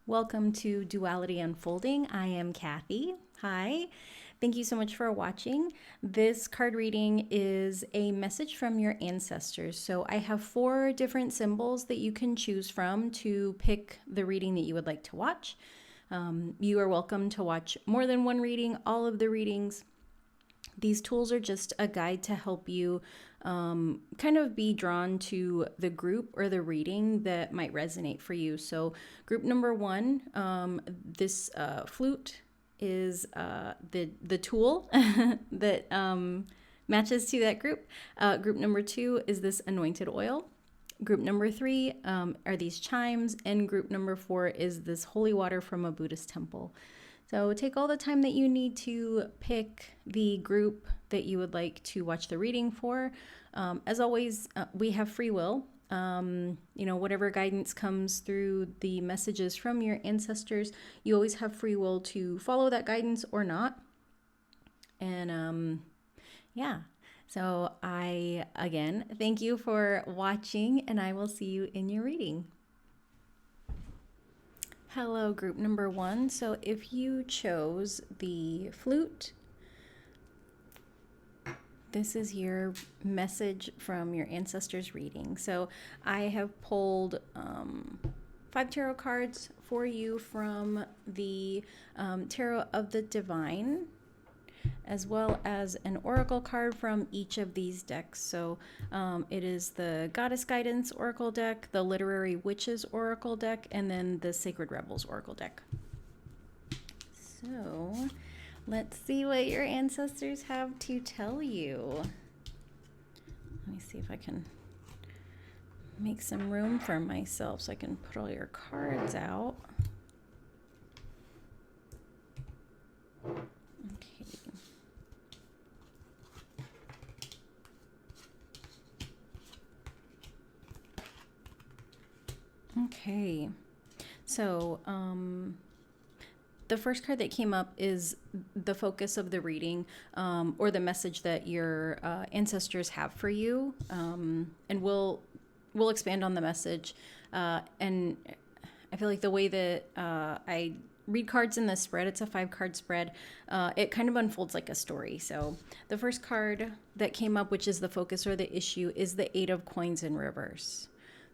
Welcome to Duality Unfolding. I am Kathy. Hi. Thank you so much for watching. This card reading is a message from your ancestors. So I have 4 different symbols that you can choose from to pick the reading that you would like to watch. You are welcome to watch more than one reading, all of the readings. These tools are just a guide to help you kind of be drawn to the group or the reading that might resonate for you. So, group number 1, this flute is the tool that matches to that group. Group number 2 is this anointed oil. Group number 3 are these chimes, and group number 4 is this holy water from a Buddhist temple. So take all the time that you need to pick the group that you would like to watch the reading for. As always, we have free will. Whatever guidance comes through the messages from your ancestors, you always have free will to follow that guidance or not. And yeah, so I, again, thank you for watching, and I will see you in your reading. Hello, group number 1. So if you chose the flute, this is your message from your ancestors reading. So I have pulled 5 tarot cards for you from the Tarot of the Divine, as well as an oracle card from each of these decks. So it is the Goddess Guidance Oracle deck, the Literary Witches Oracle deck, and then the Sacred Rebels Oracle deck. So let's see what your ancestors have to tell you. Let me see if I can make some room for myself so I can put all your cards out. Okay. Okay, so the first card that came up is the focus of the reading, or the message that your ancestors have for you, and we'll expand on the message. And I feel like the way that I read cards in this spread, it's a 5-card spread, it kind of unfolds like a story. So the first card that came up, which is the focus or the issue, is the 8 of Coins in reverse.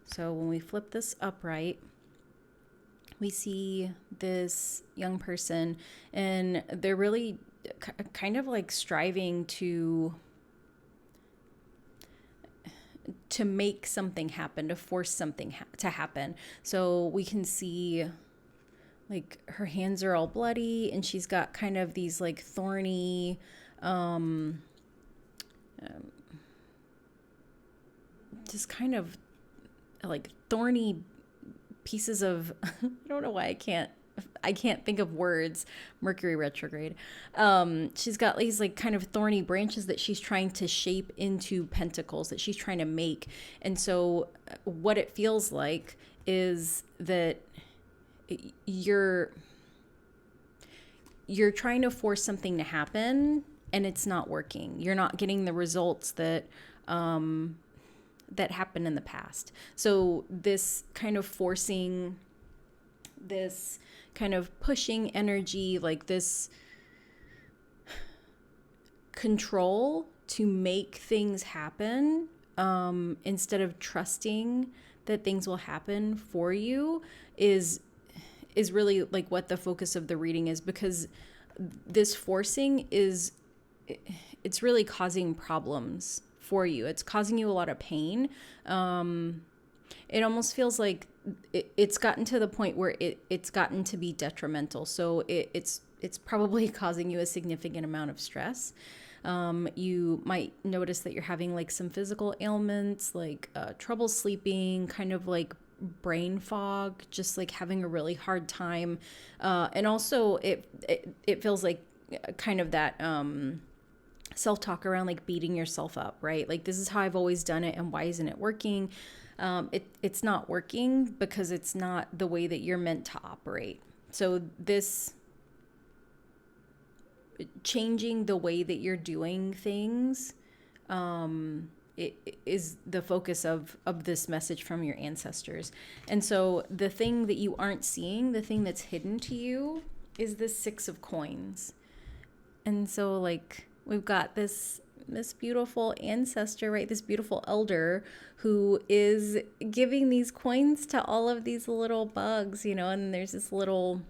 So when we flip this upright, we see this young person, and they're really kind of like striving to make something happen, to force something to happen. So we can see like her hands are all bloody, and she's got kind of these like thorny just kind of like thorny pieces of I don't know why I can't think of words. Mercury retrograde. She's got these like kind of thorny branches that she's trying to shape into pentacles that she's trying to make. And so what it feels like is that you're trying to force something to happen, and it's not working. You're not getting the results that that happened in the past. So this kind of forcing, this kind of pushing energy, like this control to make things happen, instead of trusting that things will happen for you, is really like what the focus of the reading is, because this forcing it's really causing problems for you. It's causing you a lot of pain. It almost feels like it's gotten to the point where it's gotten to be detrimental. So it's probably causing you a significant amount of stress. You might notice that you're having like some physical ailments, like trouble sleeping, kind of like brain fog, just like having a really hard time. And also it feels like kind of that self-talk around like beating yourself up, right? Like, this is how I've always done it, and why isn't it working? It's not working because it's not the way that you're meant to operate. So this changing the way that you're doing things is the focus of this message from your ancestors. And so the thing that you aren't seeing, the thing that's hidden to you, is this Six of Coins. And so like we've got this beautiful ancestor, right? This beautiful elder who is giving these coins to all of these little bugs, you know, and there's this little,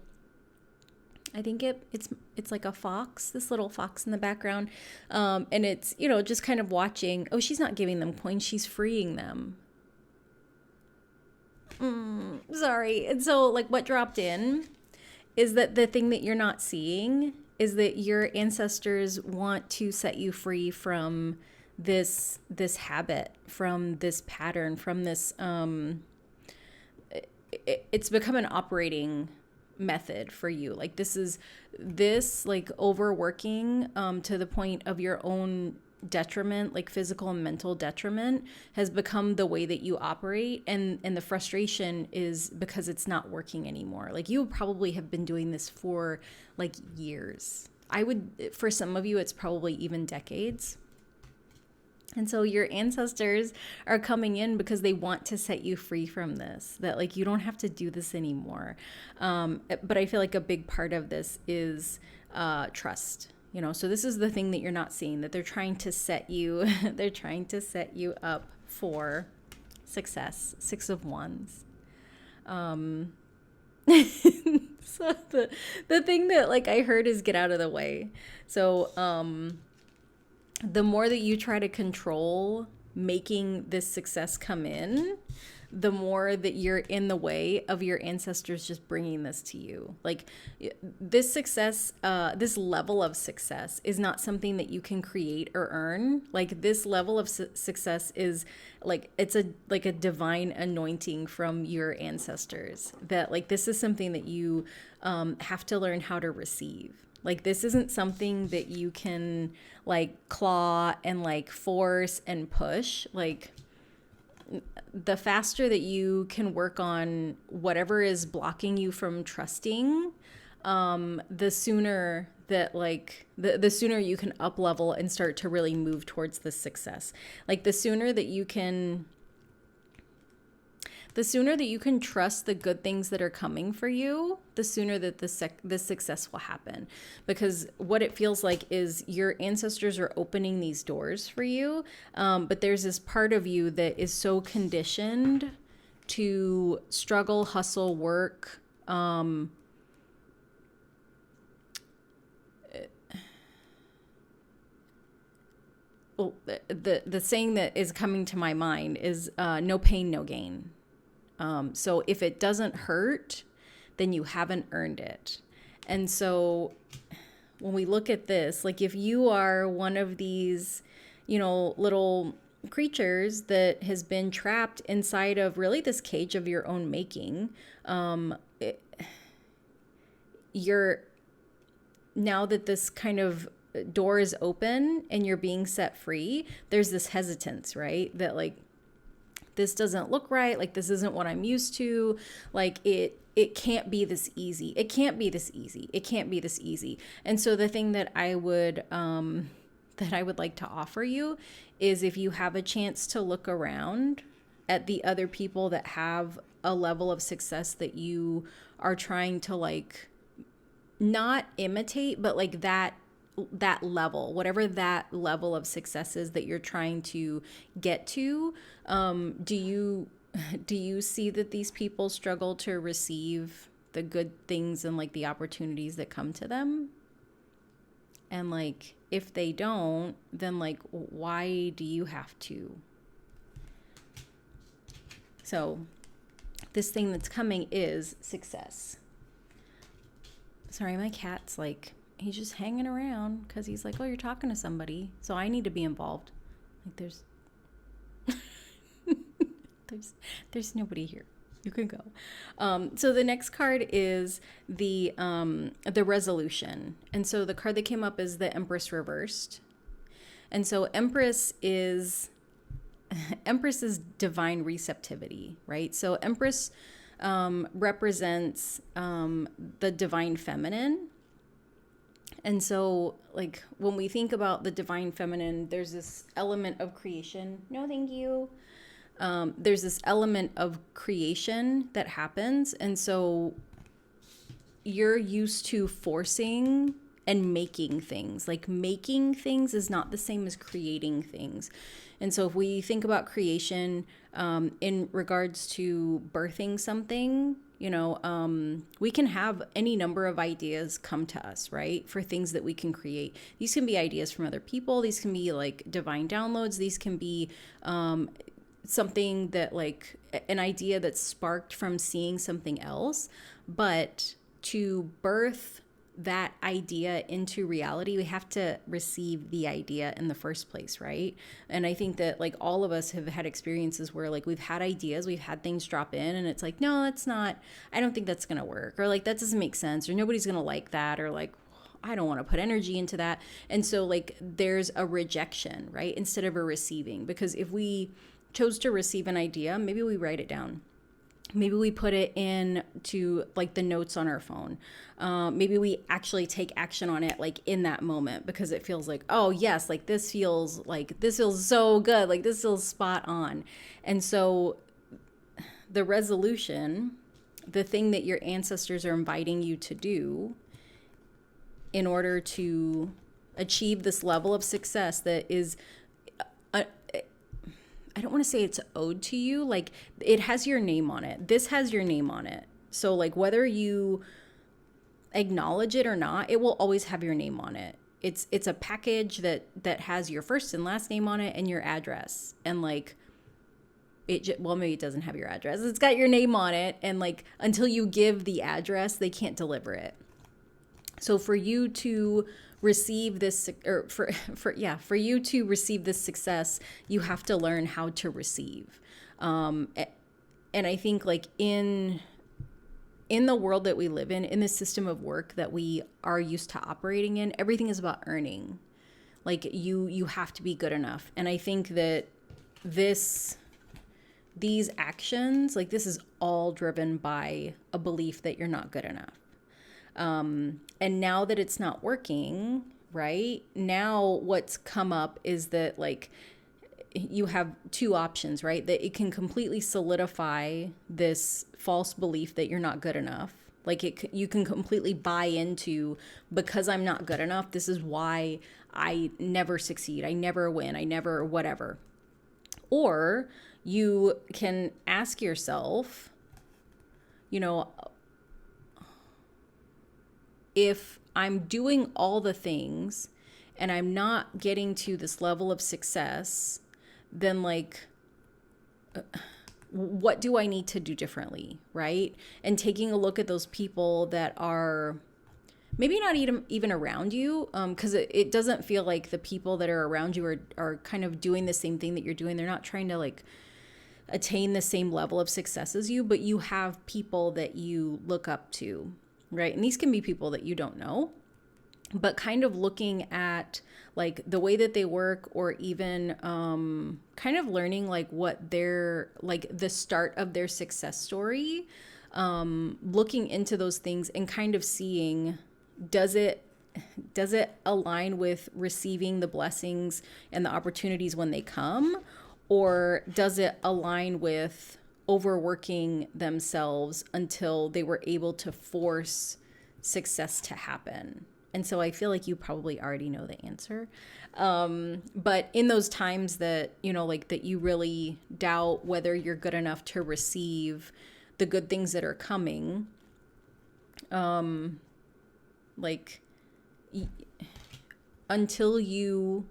I think it's like a fox, this little fox in the background. And it's, you know, just kind of watching. Oh, she's not giving them coins. She's freeing them. Sorry. And so like what dropped in is that the thing that you're not seeing is that your ancestors want to set you free from this habit, from this pattern, from this, it's become an operating method for you. Like this like overworking to the point of your own detriment, like physical and mental detriment, has become the way that you operate. And the frustration is because it's not working anymore. Like you probably have been doing this for like years. For some of you, it's probably even decades. And so your ancestors are coming in because they want to set you free from this, that like you don't have to do this anymore. But I feel like a big part of this is trust. You know, so this is the thing that you're not seeing, that they're trying to set you, they're trying to set you up for success. Six of Wands. So the thing that like I heard is get out of the way. So the more that you try to control making this success come in, the more that you're in the way of your ancestors just bringing this to you. Like this success, this level of success is not something that you can create or earn. Like this level of success is like, it's like a divine anointing from your ancestors, that like, this is something that you have to learn how to receive. Like this isn't something that you can like claw and like force and push. Like the faster that you can work on whatever is blocking you from trusting, the sooner that like the sooner you can up level and start to really move towards this success. Like the sooner that you can trust the good things that are coming for you, the sooner that the success will happen. Because what it feels like is your ancestors are opening these doors for you, but there's this part of you that is so conditioned to struggle, hustle, work. Well, the saying that is coming to my mind is no pain, no gain. So if it doesn't hurt, then you haven't earned it. And so when we look at this, like if you are one of these, you know, little creatures that has been trapped inside of really this cage of your own making, you're, now that this kind of door is open and you're being set free, there's this hesitance, right? That like, this doesn't look right. Like, this isn't what I'm used to. Like it can't be this easy. It can't be this easy. It can't be this easy. And so the thing that I would like to offer you is, if you have a chance to look around at the other people that have a level of success that you are trying to like not imitate, but like that level, whatever that level of success is that you're trying to get to, do you see that these people struggle to receive the good things and like the opportunities that come to them? And like, if they don't, then like, why do you have to? So this thing that's coming is success. Sorry, my cat's like, he's just hanging around because he's like, oh, you're talking to somebody, so I need to be involved. Like there's nobody here. You can go. So the next card is the resolution. And so the card that came up is the Empress reversed. And so Empress is divine receptivity, right? So Empress represents the divine feminine. And so, like, when we think about the divine feminine, there's this element of creation. No, thank you. There's this element of creation that happens. And so you're used to forcing and making things. Like, making things is not the same as creating things. And so if we think about creation in regards to birthing something, we can have any number of ideas come to us, right? For things that we can create. These can be ideas from other people. These can be like divine downloads. These can be something that, like, an idea that's sparked from seeing something else. But to birth that idea into reality, we have to receive the idea in the first place, right? And I think that, like, all of us have had experiences where, like, we've had ideas, we've had things drop in, and it's like, no, that's not, I don't think that's gonna work, or like, that doesn't make sense, or nobody's gonna like that, or like, I don't want to put energy into that. And so, like, there's a rejection, right, instead of a receiving. Because if we chose to receive an idea, maybe we write it down. Maybe we put it in to, like, the notes on our phone. Maybe we actually take action on it, like, in that moment, because it feels like, oh yes, like, this feels so good. Like, this feels spot on. And so the resolution, the thing that your ancestors are inviting you to do in order to achieve this level of success that is, I don't want to say it's owed to you. Like, it has your name on it. This has your name on it. So, like, whether you acknowledge it or not, it will always have your name on it. It's a package that has your first and last name on it and your address. And, like, maybe it doesn't have your address. It's got your name on it. And, like, until you give the address, they can't deliver it. So for you to receive this, or for you to receive this success, you have to learn how to receive. And I think, like, in the world that we live in the system of work that we are used to operating in, everything is about earning. Like, you have to be good enough. And I think that these actions, like, this is all driven by a belief that you're not good enough. And now that it's not working, right? Now what's come up is that, like, you have two options, right? That it can completely solidify this false belief that you're not good enough. Like, you can completely buy into, because I'm not good enough, this is why I never succeed. I never win. I never whatever. Or you can ask yourself, if I'm doing all the things and I'm not getting to this level of success, then, like, what do I need to do differently, right? And taking a look at those people that are maybe not even around you, because it doesn't feel like the people that are around you are kind of doing the same thing that you're doing. They're not trying to, like, attain the same level of success as you, but you have people that you look up to, right? And these can be people that you don't know, but kind of looking at, like, the way that they work, or even kind of learning, like, what their, like, the start of their success story, looking into those things and kind of seeing, does it align with receiving the blessings and the opportunities when they come, or does it align with overworking themselves until they were able to force success to happen? And so I feel like you probably already know the answer. But in those times that, like, that you really doubt whether you're good enough to receive the good things that are coming, until you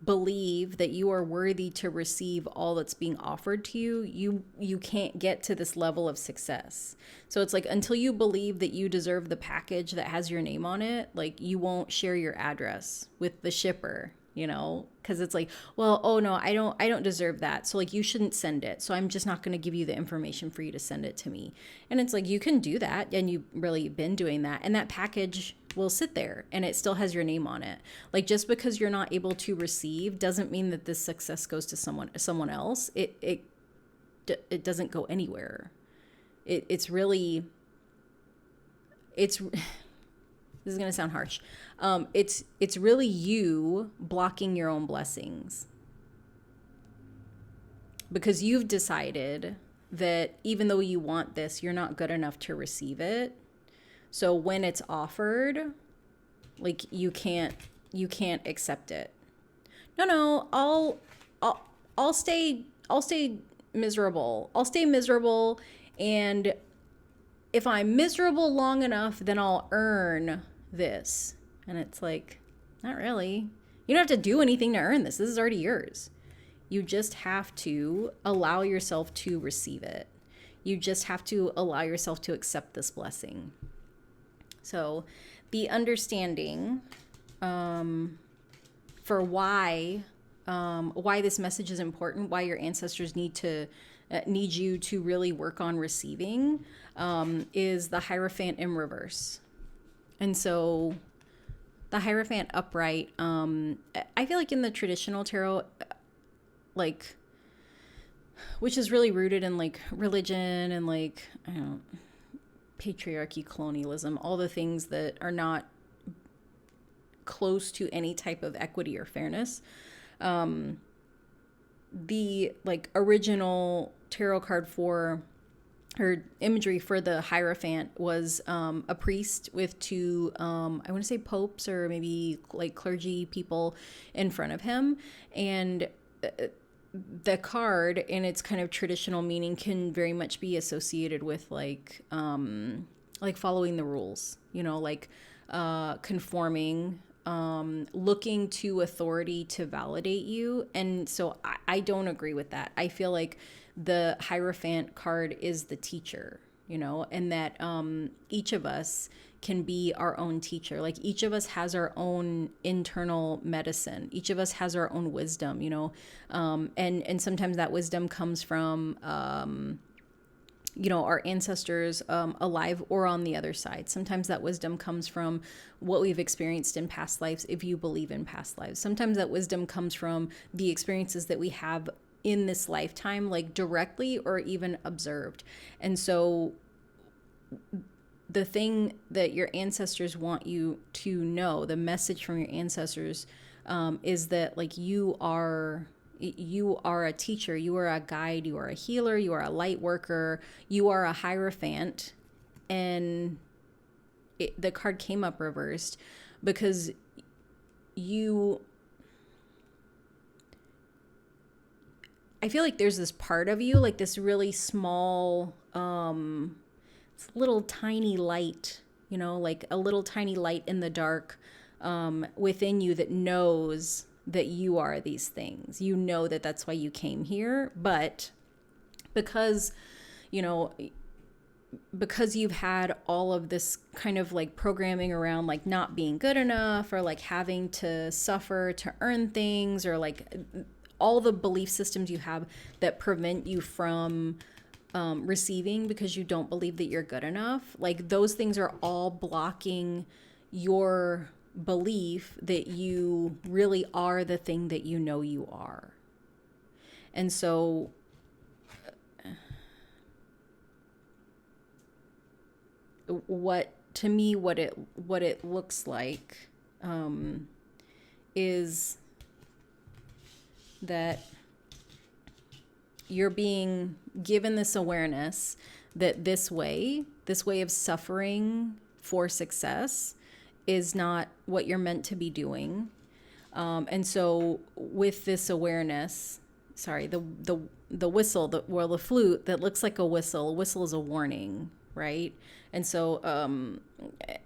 believe that you are worthy to receive all that's being offered to you, you can't get to this level of success. So it's like, until you believe that you deserve the package that has your name on it, like, you won't share your address with the shipper, because it's like, well, oh no, I don't deserve that, so, like, you shouldn't send it, so I'm just not going to give you the information for you to send it to me. And it's like, you can do that, and you've really been doing that, and that package will sit there and it still has your name on it. Like, just because you're not able to receive doesn't mean that this success goes to someone else. It doesn't go anywhere. It's This is going to sound harsh. It's really you blocking your own blessings, because you've decided that even though you want this, you're not good enough to receive it. So when it's offered, like you can't accept it. No, I'll stay miserable. I'll stay miserable, and if I'm miserable long enough, then I'll earn this. And it's like, not really. You don't have to do anything to earn this. This is already yours. You just have to allow yourself to receive it. You just have to allow yourself to accept this blessing. So the understanding for why this message is important, why your ancestors need you to really work on receiving, is the Hierophant in reverse. And so the Hierophant upright, I feel like in the traditional tarot, like, which is really rooted in like religion and like, I don't know, patriarchy, colonialism, all the things that are not close to any type of equity or fairness. The like original tarot card for, or imagery for the Hierophant was a priest with two, I want to say popes or maybe like clergy people in front of him. And the card in its kind of traditional meaning can very much be associated with like following the rules, like conforming, looking to authority to validate you. And so I don't agree with that. I feel like the Hierophant card is the teacher, and that each of us can be our own teacher. Like each of us has our own internal medicine. Each of us has our own wisdom, and sometimes that wisdom comes from, our ancestors, alive or on the other side. Sometimes that wisdom comes from what we've experienced in past lives, if you believe in past lives. Sometimes that wisdom comes from the experiences that we have in this lifetime, like directly or even observed. And so the thing that your ancestors want you to know, the message from your ancestors, is that like you are a teacher, you are a guide, you are a healer, you are a light worker, you are a Hierophant. And the card came up reversed because I feel like there's this part of you, like this really small, little tiny light, like a little tiny light in the dark within you that knows that you are these things. That that's why you came here. But because you've had all of this kind of like programming around like not being good enough, or like having to suffer to earn things, or like all the belief systems you have that prevent you from receiving because you don't believe that you're good enough, like those things are all blocking your belief that you really are the thing that you are. And so what it looks like is that you're being given this awareness that this way of suffering for success is not what you're meant to be doing. And so with this awareness, the whistle, the flute that looks like a whistle is a warning, right? And so,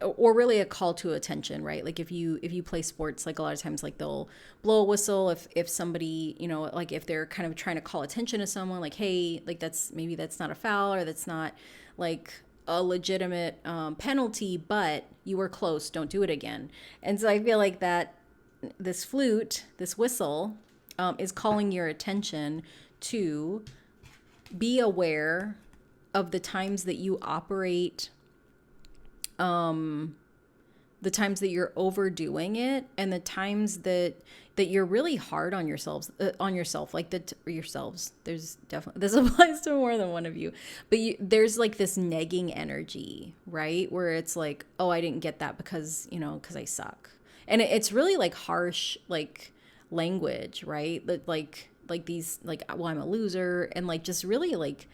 or really a call to attention, right? Like if you play sports, like a lot of times, like they'll blow a whistle if somebody, like if they're kind of trying to call attention to someone, like, hey, like that's not a foul, or that's not like a legitimate penalty, but you were close, don't do it again. And so I feel like that this flute, this whistle, is calling your attention to be aware of the times that you operate the times that you're overdoing it, and the times that you're really hard on yourselves, like yourselves. There's definitely, this applies to more than one of you, but there's like this negging energy, right? Where it's like, oh, I didn't get that because, because I suck. And it's really like harsh, like language, right? That like these, like, well, I'm a loser, and like just really like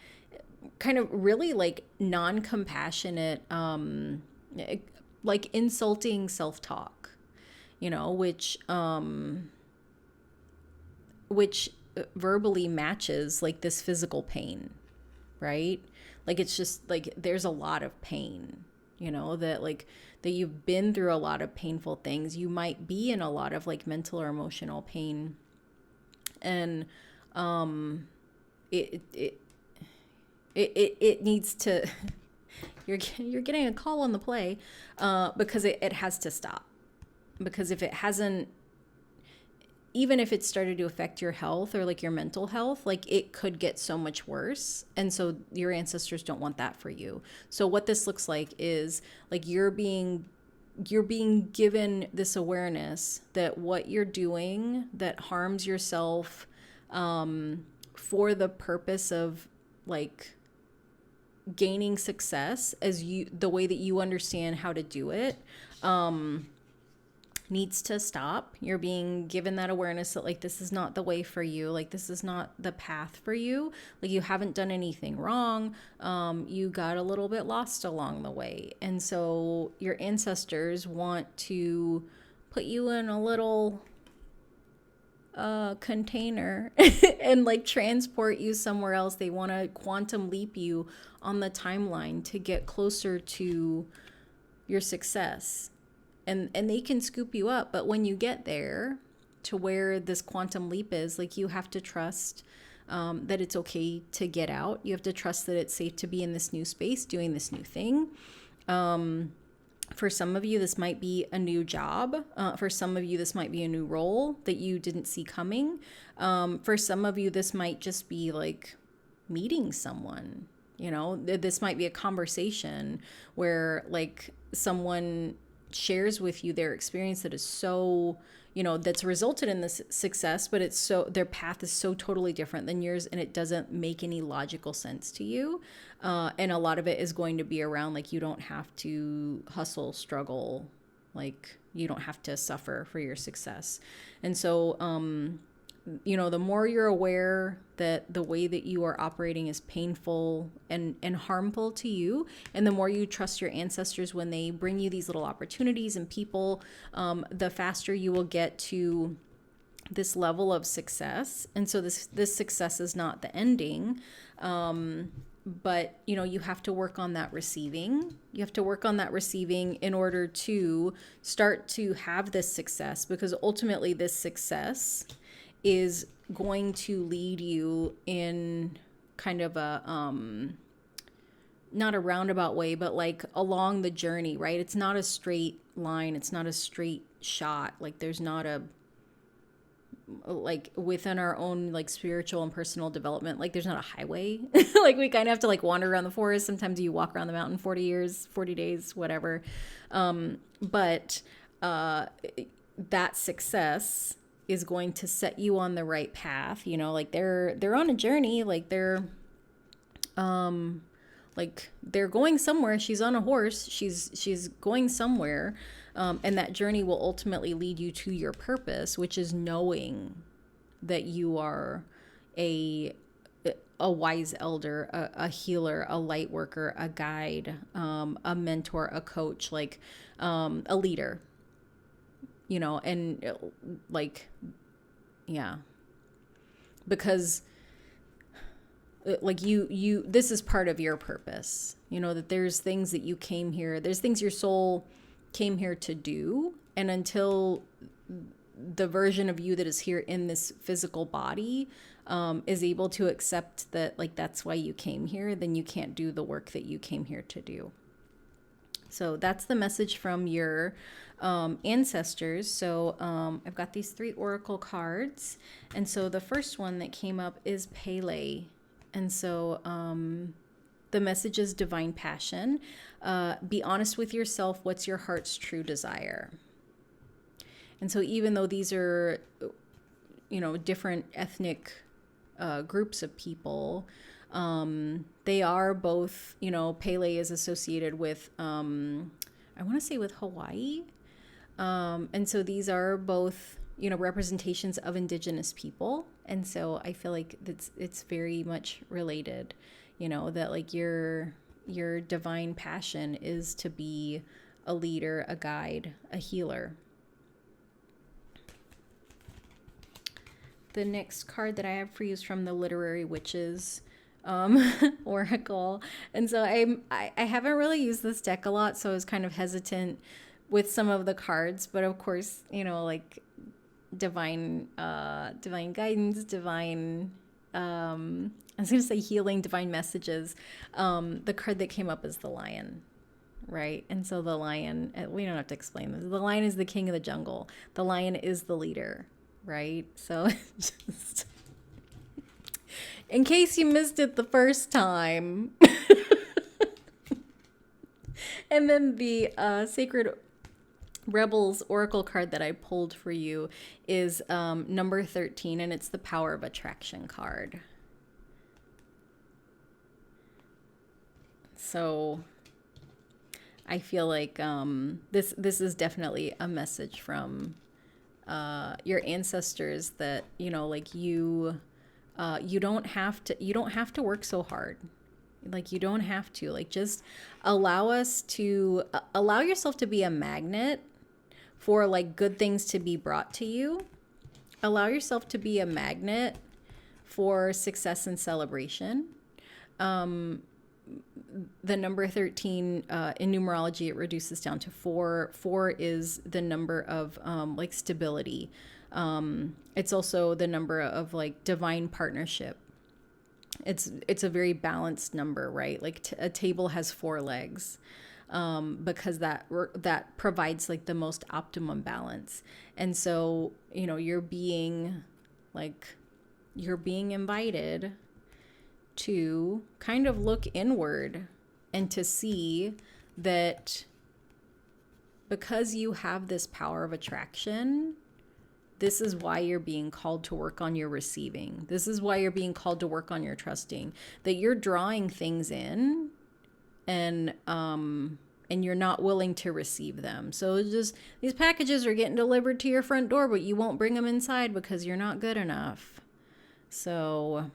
kind of really like non-compassionate, like insulting self-talk, which verbally matches like this physical pain, right? Like it's just like there's a lot of pain, that like that you've been through a lot of painful things. You might be in a lot of like mental or emotional pain, and it it it needs to. You're getting a call on the play, because it has to stop, because if it hasn't, even if it started to affect your health or like your mental health, like it could get so much worse. And so your ancestors don't want that for you. So what this looks like is like you're being given this awareness that what you're doing that harms yourself, for the purpose of like gaining success as the way that you understand how to do it, needs to stop. You're being given that awareness that like this is not the way for you, like this is not the path for you, like you haven't done anything wrong, you got a little bit lost along the way. And so your ancestors want to put you in a little container and like transport you somewhere else. They want to quantum leap you on the timeline to get closer to your success. And they can scoop you up, but when you get there to where this quantum leap is, like you have to trust that it's okay to get out. You have to trust that it's safe to be in this new space, doing this new thing. For some of you, this might be a new job. For some of you, this might be a new role that you didn't see coming. For some of you, this might just be like meeting someone. This might be a conversation where like someone shares with you their experience that is so, that's resulted in this success, but it's so, their path is so totally different than yours, and it doesn't make any logical sense to you. And a lot of it is going to be around like you don't have to hustle, struggle, like you don't have to suffer for your success. And so the more you're aware that the way that you are operating is painful and harmful to you, and the more you trust your ancestors when they bring you these little opportunities and people, the faster you will get to this level of success. And so this success is not the ending, but you have to work on that receiving. You have to work on that receiving in order to start to have this success, because ultimately this success is going to lead you in kind of a not a roundabout way, but like along the journey, right? It's not a straight line, it's not a straight shot. Like there's not a, like within our own like spiritual and personal development, like there's not a highway. Like we kind of have to like wander around the forest. Sometimes you walk around the mountain 40 years, 40 days, whatever. But that success is going to set you on the right path. Like they're on a journey, like they're going somewhere. She's on a horse, she's going somewhere, and that journey will ultimately lead you to your purpose, which is knowing that you are a wise elder, a healer, a light worker, a guide, a mentor, a coach, like a leader. And like, yeah, because like you, this is part of your purpose, that there's things that you came here, there's things your soul came here to do. And until the version of you that is here in this physical body, is able to accept that, like, that's why you came here, then you can't do the work that you came here to do. So that's the message from your ancestors. So I've got these 3 oracle cards. And so the first one that came up is Pele. And so The message is divine passion. Be honest with yourself. What's your heart's true desire? And so even though these are, different ethnic groups of people, they are both, Pele is associated with, I want to say with Hawaii. And so these are both, representations of indigenous people. And so I feel like it's very much related, that like your divine passion is to be a leader, a guide, a healer. The next card that I have for you is from the Literary Witches Oracle. And so I haven't really used this deck a lot, so I was kind of hesitant with some of the cards. But of course, like divine guidance, divine, I was going to say healing, divine messages. The card that came up is the lion, right? And so the lion, we don't have to explain this. The lion is the king of the jungle. The lion is the leader, right? So just in case you missed it the first time. And then the Sacred Rebels Oracle card that I pulled for you is number 13, and it's the Power of Attraction card. So I feel like this is definitely a message from your ancestors that, like you don't have to work so hard. Like you don't have to, like, just allow yourself to be a magnet for like good things to be brought to you. Allow yourself to be a magnet for success and celebration. The number 13 in numerology, it reduces down to 4. 4 is the number of like stability. It's also the number of like divine partnership. It's a very balanced number, right? Like a table has 4 legs, because that provides like the most optimum balance. And so, you're being invited to kind of look inward and to see that because you have this power of attraction, this is why you're being called to work on your receiving. This is why you're being called to work on your trusting, that you're drawing things in and you're not willing to receive them. So it's just, these packages are getting delivered to your front door, but you won't bring them inside because you're not good enough. So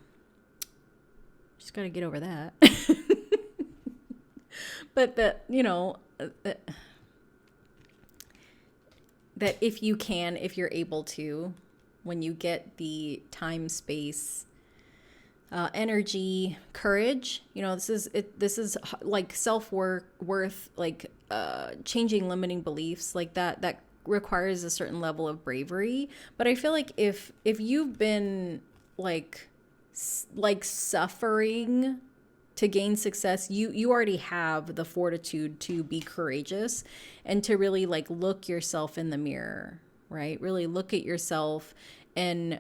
just got to get over that. But that if you can, if you're able to, when you get the time, space, energy, courage, this is like self-worth, like changing limiting beliefs, like that requires a certain level of bravery. But I feel like if you've been like suffering to gain success, you already have the fortitude to be courageous and to really like look yourself in the mirror, right? Really look at yourself and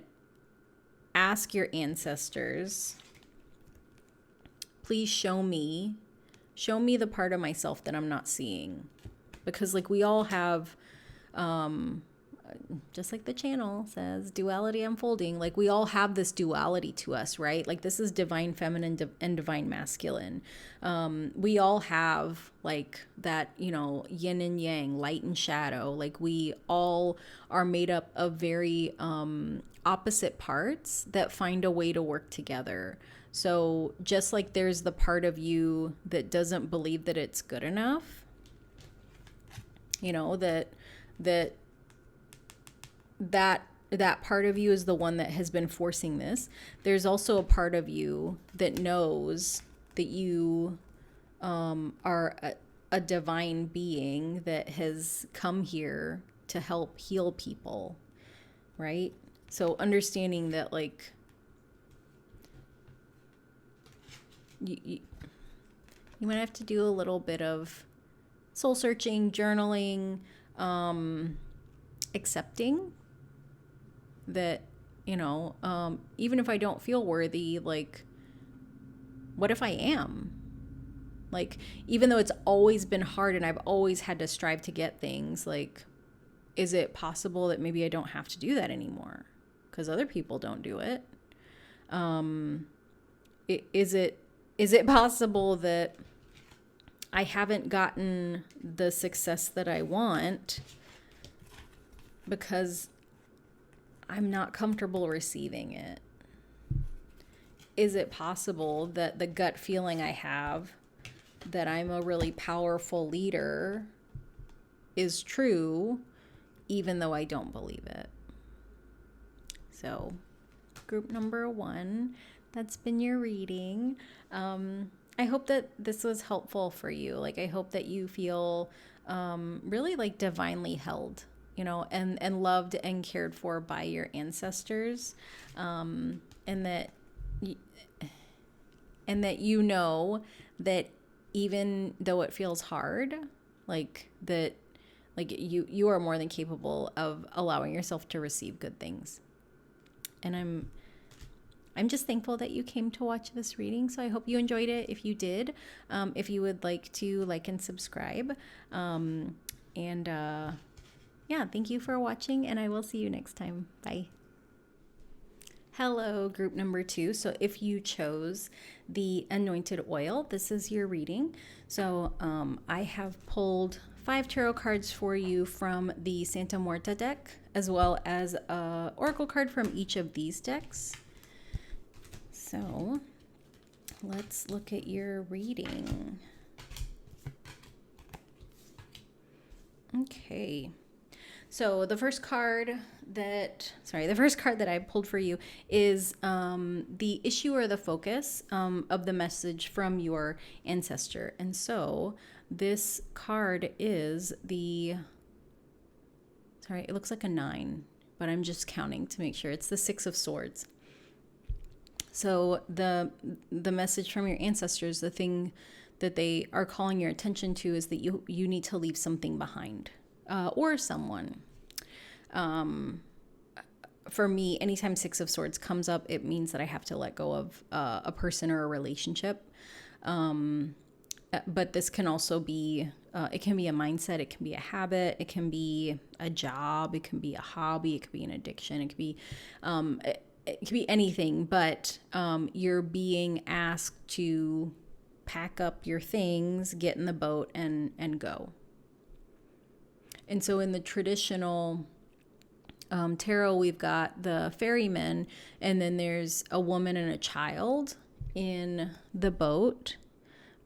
ask your ancestors, please show me the part of myself that I'm not seeing. Because like we all have, just like the channel says, duality unfolding, like we all have this duality to us, right? Like this is divine feminine and divine masculine. We all have like that, yin and yang, light and shadow. Like we all are made up of very opposite parts that find a way to work together. So just like there's the part of you that doesn't believe that it's good enough, that part of you is the one that has been forcing this. There's also a part of you that knows that you are a divine being that has come here to help heal people, right? So understanding that like you might have to do a little bit of soul searching, journaling, accepting that, even if I don't feel worthy, like, what if I am? Like, even though it's always been hard and I've always had to strive to get things, like, is it possible that maybe I don't have to do that anymore because other people don't do it? Is it possible that I haven't gotten the success that I want because I'm not comfortable receiving it? Is it possible that the gut feeling I have that I'm a really powerful leader is true, even though I don't believe it? So, group number 1, that's been your reading. I hope that this was helpful for you. Like, I hope that you feel really like divinely held, you know, and loved and cared for by your ancestors, and that you know that even though it feels hard, like that, like you are more than capable of allowing yourself to receive good things. And I'm just thankful that you came to watch this reading. So I hope you enjoyed it. If you did, if you would like to like and subscribe, yeah, thank you for watching, and I will see you next time. Bye. Hello, group number 2. So if you chose the Anointed Oil, this is your reading. So I have pulled 5 tarot cards for you from the Santa Muerte deck, as well as an oracle card from each of these decks. So let's look at your reading. Okay. So the first card that I pulled for you is the issue or the focus of the message from your ancestor. And so this card is it looks like a 9, but I'm just counting to make sure. It's the 6 of Swords. So the message from your ancestors, the thing that they are calling your attention to, is that you need to leave something behind, or someone. For me, anytime 6 of Swords comes up, it means that I have to let go of a person or a relationship. But this can also be, it can be a mindset, it can be a habit, it can be a job, it can be a hobby, it could be an addiction, it could be anything, but you're being asked to pack up your things, get in the boat, and go. And so in the traditional tarot, we've got the ferryman, and then there's a woman and a child in the boat.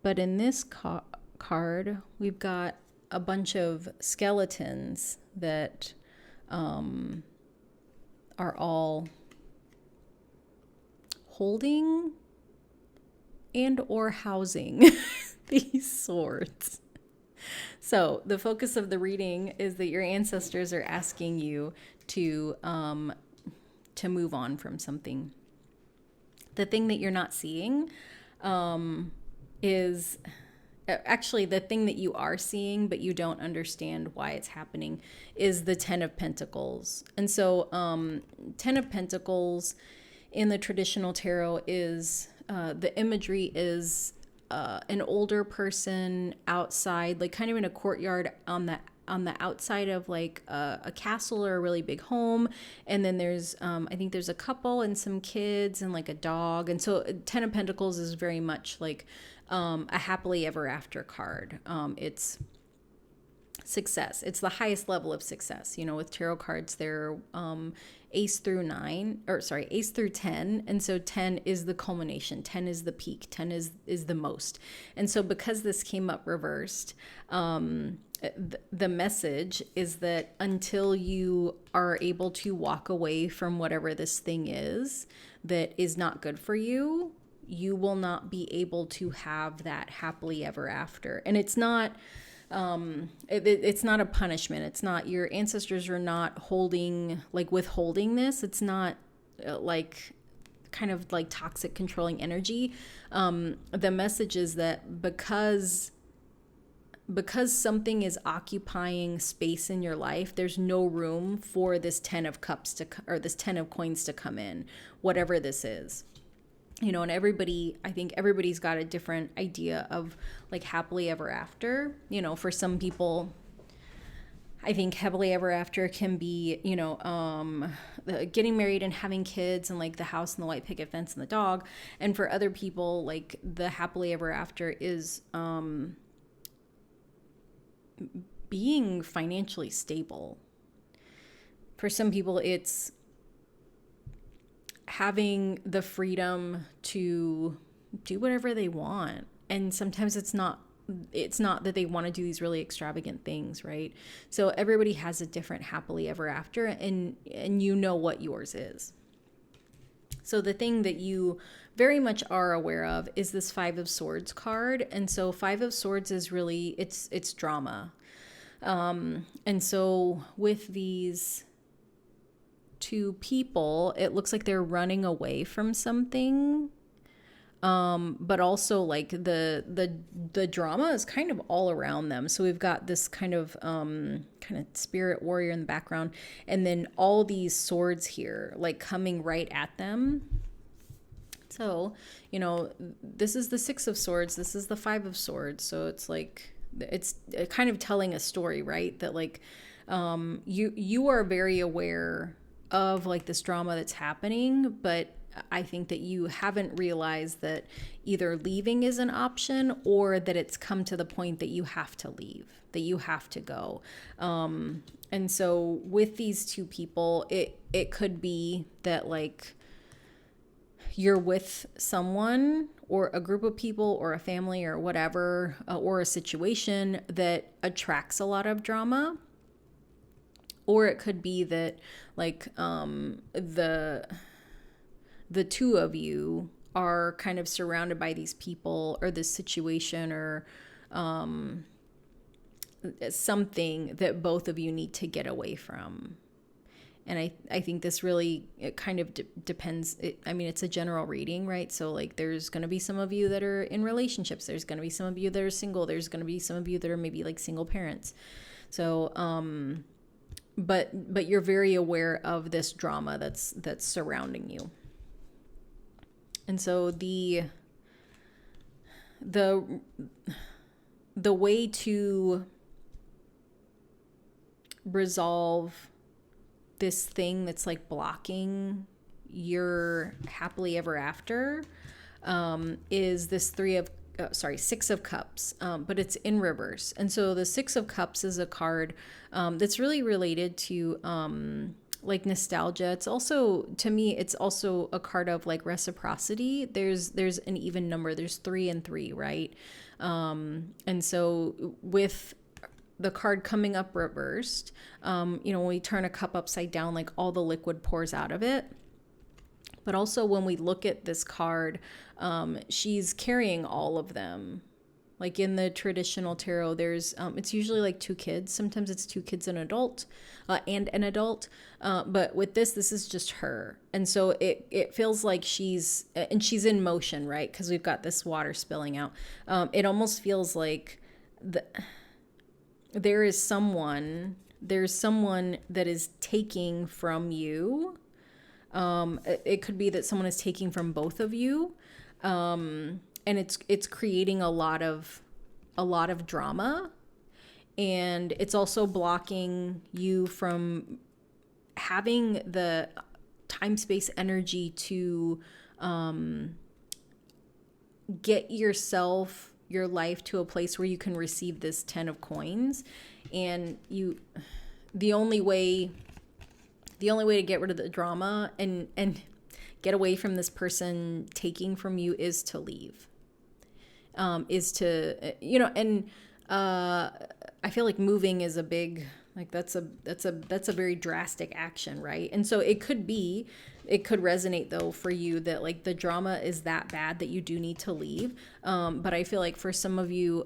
But in this card, we've got a bunch of skeletons that are all holding and or housing these swords. So the focus of the reading is that your ancestors are asking you to move on from something. The thing that you're not seeing is actually the thing that you are seeing, but you don't understand why it's happening, is the 10 of Pentacles. And so 10 of Pentacles in the traditional tarot is the imagery is an older person outside, like kind of in a courtyard on the outside of like a castle or a really big home. And then there's I think there's a couple and some kids and like a dog. And so 10 of Pentacles is very much like a happily ever after card. It's success. It's the highest level of success. You know, with tarot cards, they're ace through 10. And so 10 is the culmination. 10 is the peak. 10 is the most. And so because this came up reversed, the message is that until you are able to walk away from whatever this thing is that is not good for you, you will not be able to have that happily ever after. And it's not it's not a punishment. It's not, your ancestors are not withholding this. It's not like kind of like toxic controlling energy. The message is that because something is occupying space in your life, there's no room for this 10 of cups or this 10 of coins to come in, whatever this is. And I think everybody's got a different idea of like happily ever after. For some people, I think happily ever after can be, getting married and having kids and like the house and the white picket fence and the dog. And for other people, like the happily ever after is being financially stable. For some people, it's having the freedom to do whatever they want. And sometimes it's not that they want to do these really extravagant things, right? So everybody has a different happily ever after, and what yours is. So the thing that you very much are aware of is this Five of Swords card. And so Five of Swords is really, it's drama. And so with these two people, it looks like they're running away from something. But also like the drama is kind of all around them. So we've got this kind of spirit warrior in the background, and then all these swords here like coming right at them. So, this is the Six of Swords, this is the Five of Swords. So it's like, it's kind of telling a story, right? That like, you are very aware of like this drama that's happening, but I think that you haven't realized that either leaving is an option or that it's come to the point that you have to leave, that you have to go. And so with these two people, it could be that like you're with someone or a group of people or a family or whatever, or a situation that attracts a lot of drama. Or it could be that like the two of you are kind of surrounded by these people or this situation or something that both of you need to get away from. And I think this really, it kind of depends. It's a general reading, right? So like there's going to be some of you that are in relationships. There's going to be some of you that are single. There's going to be some of you that are maybe like single parents. So, but you're very aware of this drama that's surrounding you. And so the way to resolve this thing that's like blocking your happily ever after is this Six of Cups, but it's in reverse. And so the Six of Cups is a card that's really related to like nostalgia. It's also, to me, it's also a card of like reciprocity. There's an even number. There's 3 and 3, right? And so with the card coming up reversed, when we turn a cup upside down, like all the liquid pours out of it. But also when we look at this card, she's carrying all of them. Like in the traditional tarot, there's it's usually like 2 kids. Sometimes it's 2 kids and an adult. But with this is just her. And so it feels like she's in motion, right? Because we've got this water spilling out. It almost feels like there's someone that is taking from you. It could be that someone is taking from both of you. And it's creating a lot of drama, and it's also blocking you from having the time, space, energy to get your life to a place where you can receive this 10 of coins. And the only way to get rid of the drama and get away from this person taking from you is to leave. Is to, I feel like moving is a big, like that's a very drastic action, right? And so it could resonate though for you that like the drama is that bad that you do need to leave. But I feel like for some of you,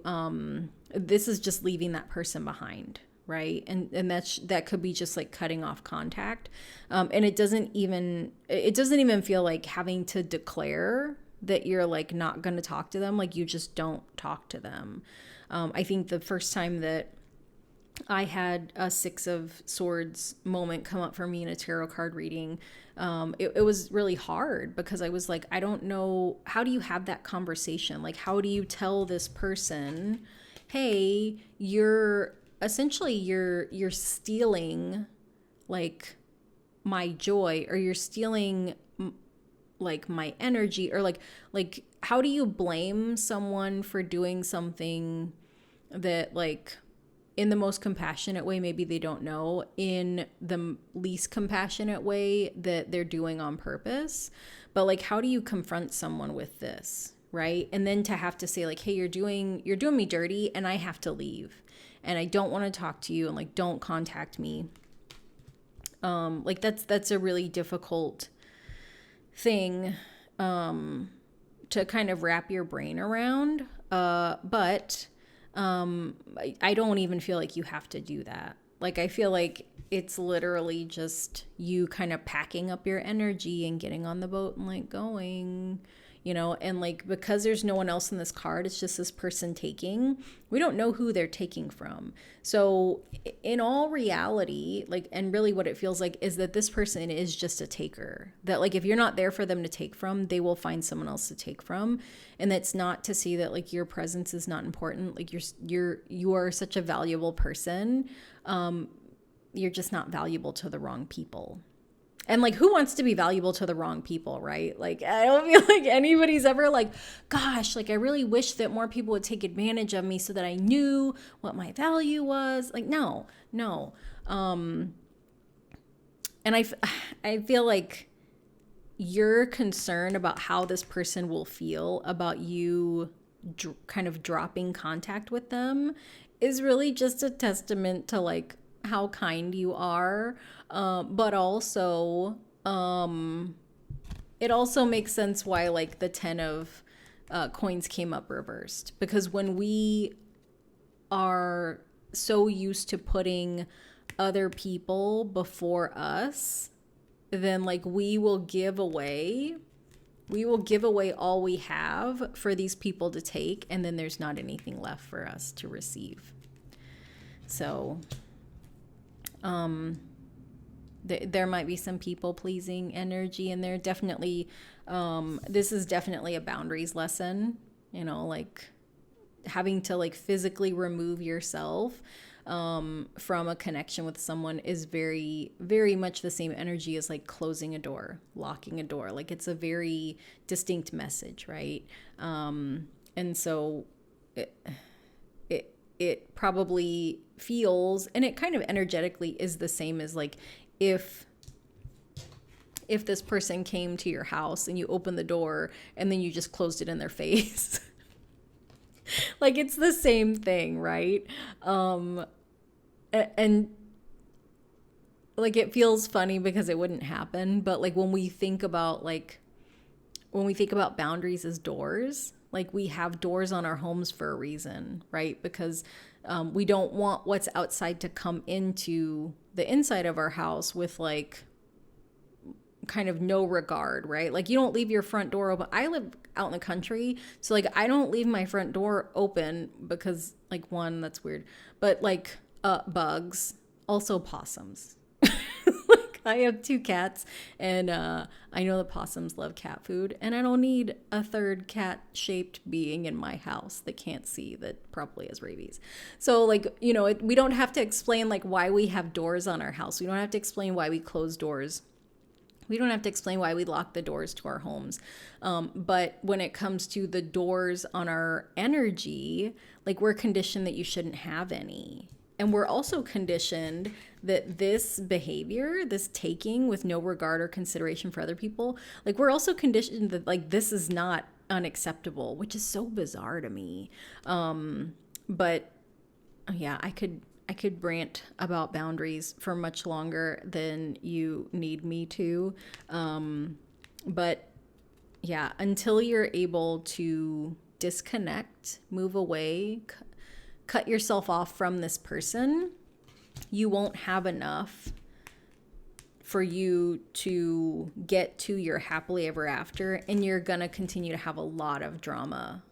this is just leaving that person behind, right? And that could be just like cutting off contact. And it doesn't even feel like having to declare that you're like not going to talk to them. Like you just don't talk to them. I think the first time that I had a Six of Swords moment come up for me in a tarot card reading. It was really hard because I was like, I don't know, how do you have that conversation? Like, how do you tell this person, hey, you're essentially you're stealing like my joy, or you're stealing like my energy, or like how do you blame someone for doing something that, like, in the most compassionate way maybe they don't know, in the least compassionate way that they're doing on purpose? But like, how do you confront someone with this, right? And then to have to say like, hey, you're doing me dirty and I have to leave and I don't want to talk to you, and like, don't contact me. Like that's a really difficult thing to kind of wrap your brain around. But I don't even feel like you have to do that. Like, I feel like it's literally just you kind of packing up your energy and getting on the boat and like going, and like, because there's no one else in this card, it's just this person taking. We don't know who they're taking from. So in all reality, like, and really what it feels like is that this person is just a taker, that like, if you're not there for them to take from, they will find someone else to take from. And that's not to say that like your presence is not important. Like, you are such a valuable person. You're just not valuable to the wrong people. And like, who wants to be valuable to the wrong people, right? Like, I don't feel like anybody's ever like, gosh, like, I really wish that more people would take advantage of me so that I knew what my value was. Like, no. And I feel like your concern about how this person will feel about you kind of dropping contact with them is really just a testament to like how kind you are. But also, it also makes sense why like the 10 of coins came up reversed, because when we are so used to putting other people before us, then like we will give away all we have for these people to take, and then there's not anything left for us to receive. So there might be some people pleasing energy in there. Definitely, this is definitely a boundaries lesson, like having to like physically remove yourself from a connection with someone is very, very much the same energy as like closing a door, locking a door. Like, it's a very distinct message, right? And so it probably feels, and it kind of energetically is the same as like, if this person came to your house and you opened the door and then you just closed it in their face. Like, it's the same thing, right? And like, it feels funny because it wouldn't happen, but like, when we think about boundaries as doors, like, we have doors on our homes for a reason, right? Because we don't want what's outside to come into the inside of our house with like kind of no regard, right? Like, you don't leave your front door open. I live out in the country, so like, I don't leave my front door open because like, one, that's weird, but like bugs, also possums. Like, I have 2 cats, and I know that possums love cat food, and I don't need a third cat-shaped being in my house that can't see, that probably has rabies. So like, we don't have to explain like why we have doors on our house. We don't have to explain why we close doors. We don't have to explain why we lock the doors to our homes. But when it comes to the doors on our energy, like, we're conditioned that you shouldn't have any. And we're also conditioned that this behavior, this taking with no regard or consideration for other people, like, we're also conditioned that like, this is not unacceptable, which is so bizarre to me. But yeah, I could rant about boundaries for much longer than you need me to. But yeah, until you're able to disconnect, move away, cut yourself off from this person, you won't have enough for you to get to your happily ever after. And you're going to continue to have a lot of drama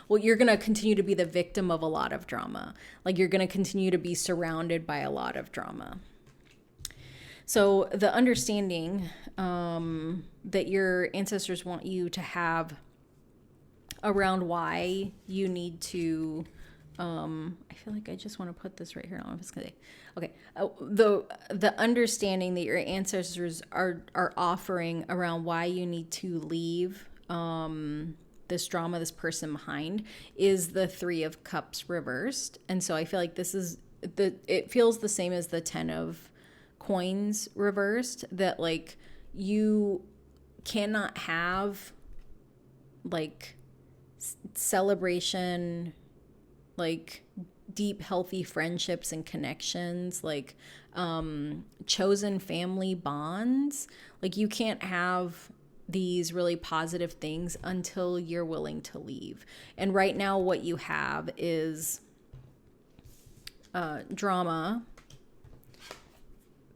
well, you're going to continue to be the victim of a lot of drama. Like you're going to continue to be surrounded by a lot of drama. So the understanding that your ancestors want you to have around why you need to, I feel like I just want to put this right here. I don't know if it's gonna. Okay, the understanding that your ancestors are offering around why you need to leave this drama, this person behind, is the Three of Cups reversed, and so I feel like this is it feels the same as the Ten of Coins reversed. That like you cannot have like celebration, like deep healthy friendships and connections, like chosen family bonds. Like you can't have these really positive things until you're willing to leave. And right now what you have is drama,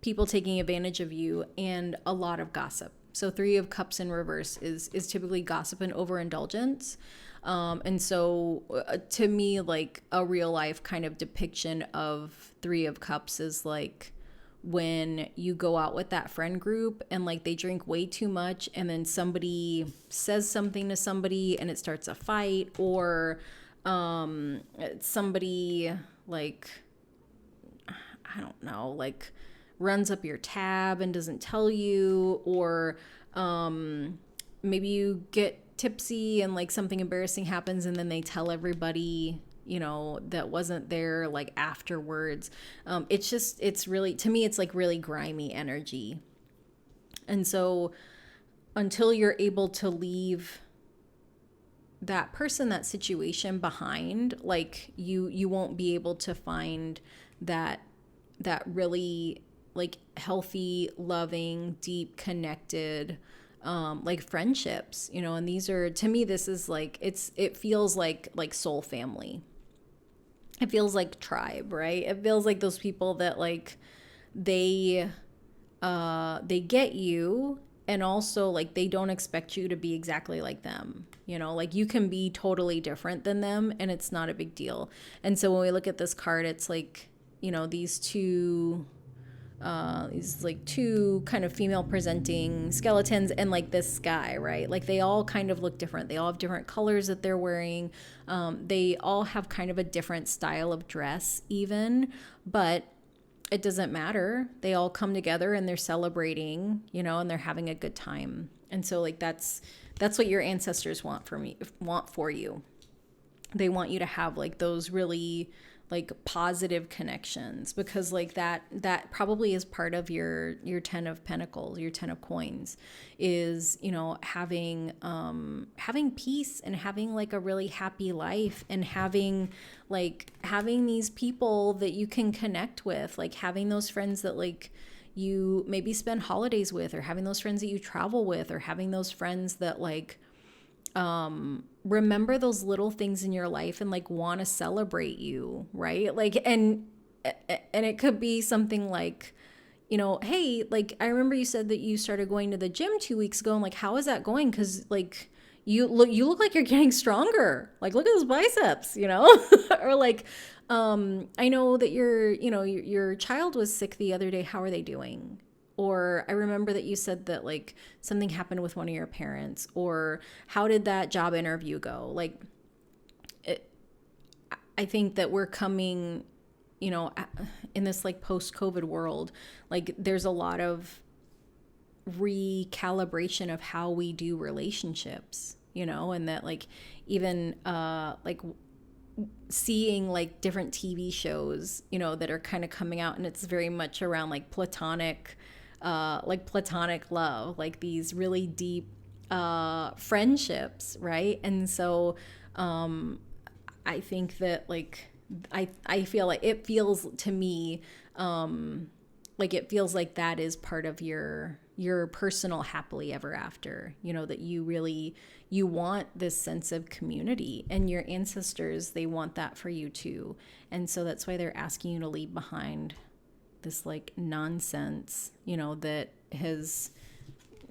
people taking advantage of you, and a lot of gossip. So Three of Cups in reverse is typically gossip and overindulgence. And so to me, like a real life kind of depiction of Three of Cups is like when you go out with that friend group and like they drink way too much and then somebody says something to somebody and it starts a fight, or somebody like, I don't know, like runs up your tab and doesn't tell you, or maybe you get tipsy and like something embarrassing happens and then they tell everybody, you know, that wasn't there like afterwards. It's really, to me, it's like really grimy energy. And so until you're able to leave that person, that situation behind, like you won't be able to find that really like healthy, loving, deep, connected, like friendships, you know. And these are, to me, this is like, it feels like soul family. It feels like tribe, right? It feels like those people that like they get you, and also like they don't expect you to be exactly like them, you know. Like you can be totally different than them and it's not a big deal. And so when we look at this card, it's like, you know, these like two kind of female presenting skeletons and like this guy, right? Like they all kind of look different. They all have different colors that they're wearing. They all have kind of a different style of dress even, but it doesn't matter. They all come together and they're celebrating, you know, and they're having a good time. And so like that's what your ancestors want for you. They want you to have like those really like positive connections, because like that probably is part of your 10 of Pentacles, your 10 of Coins, is, you know, having peace and having like a really happy life, and having these people that you can connect with, like having those friends that like you maybe spend holidays with, or having those friends that you travel with, or having those friends that like remember those little things in your life and like want to celebrate you, right? Like, and it could be something like, you know, hey, like I remember you said that you started going to the gym 2 weeks ago, and like, how is that going? Because like you look like you're getting stronger. Like, look at those biceps, you know. Or like, I know that your child was sick the other day. How are they doing? Or I remember that you said that like something happened with one of your parents, or how did that job interview go? Like, I think that we're coming, you know, in this like post-COVID world, like there's a lot of recalibration of how we do relationships, you know, and that like even like seeing like different TV shows, you know, that are kind of coming out, and it's very much around like platonic love, like these really deep friendships, right? And so I think that like I feel like it feels to me like it feels like that is part of your personal happily ever after, you know, that you want this sense of community, and your ancestors, they want that for you too. And so that's why they're asking you to leave behind this like nonsense, you know, that has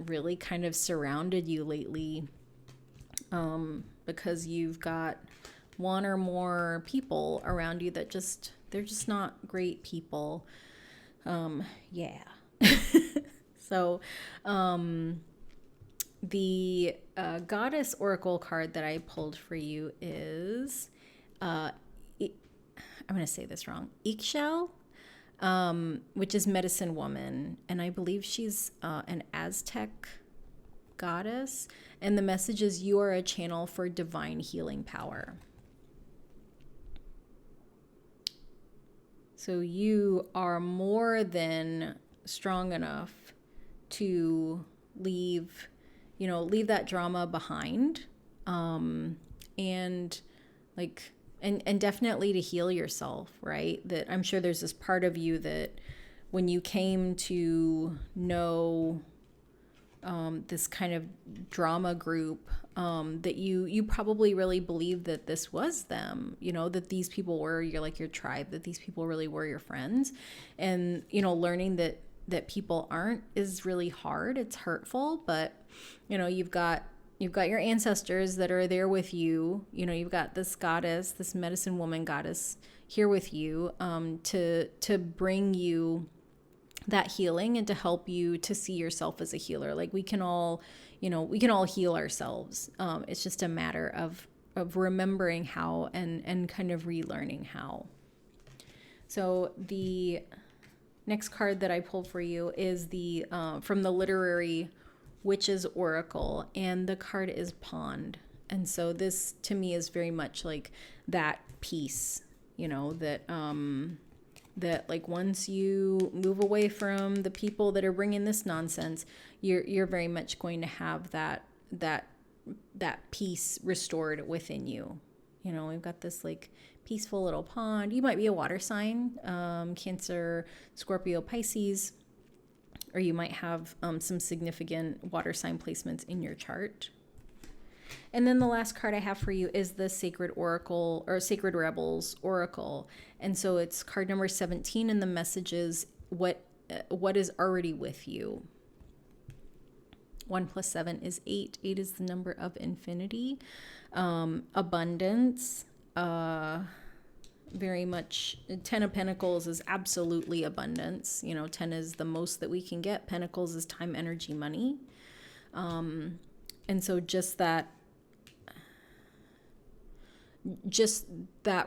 really kind of surrounded you lately. because you've got one or more people around you that they're just not great people. Yeah. So, the goddess oracle card that I pulled for you is, I'm going to say this wrong, Ixchel, which is medicine woman. And I believe she's an Aztec goddess. And the message is, you are a channel for divine healing power. So you are more than strong enough to leave that drama behind, and like, and definitely to heal yourself, right? That I'm sure there's this part of you that when you came to know this kind of drama group, that you probably really believed that this was them, that these people were your tribe, that these people really were your friends. And learning that people aren't is really hard. It's hurtful, but you've got your ancestors that are there with you. You've got this goddess, this medicine woman goddess here with you, to bring you that healing and to help you to see yourself as a healer. Like we can all heal ourselves. It's just a matter of remembering how and kind of relearning how. So the next card that I pulled for you is the from the literary Witch's Oracle, and the card is Pond. And so this to me is very much like that peace, that like once you move away from the people that are bringing this nonsense, you're very much going to have that peace restored within you. We've got this like peaceful little pond. You might be a water sign, Cancer, Scorpio, Pisces, or you might have some significant water sign placements in your chart. And then the last card I have for you is the Sacred Oracle, or Sacred Rebels Oracle. And so it's card number 17, and the message is what is already with you. 1 + 7 is 8. 8 is the number of infinity. Abundance. Very much 10 of Pentacles is absolutely abundance. 10 is the most that we can get. Pentacles is time, energy, money. And so just that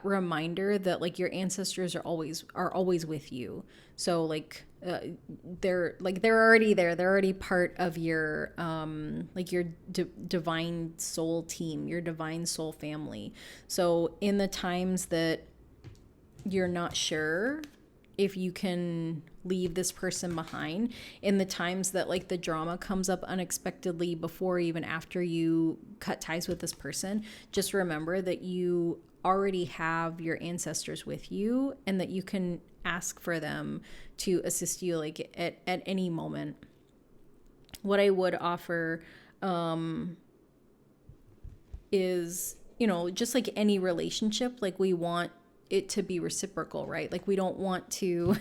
reminder that like your ancestors are always with you. So like they're already there. They're already part of your your divine soul team, your divine soul family. So in the times that you're not sure if you can leave this person behind, in the times that like the drama comes up unexpectedly before, even after you cut ties with this person, just remember that you already have your ancestors with you, and that you can ask for them to assist you like at any moment. What I would offer is, just like any relationship, like we want it to be reciprocal, right? Like we don't want to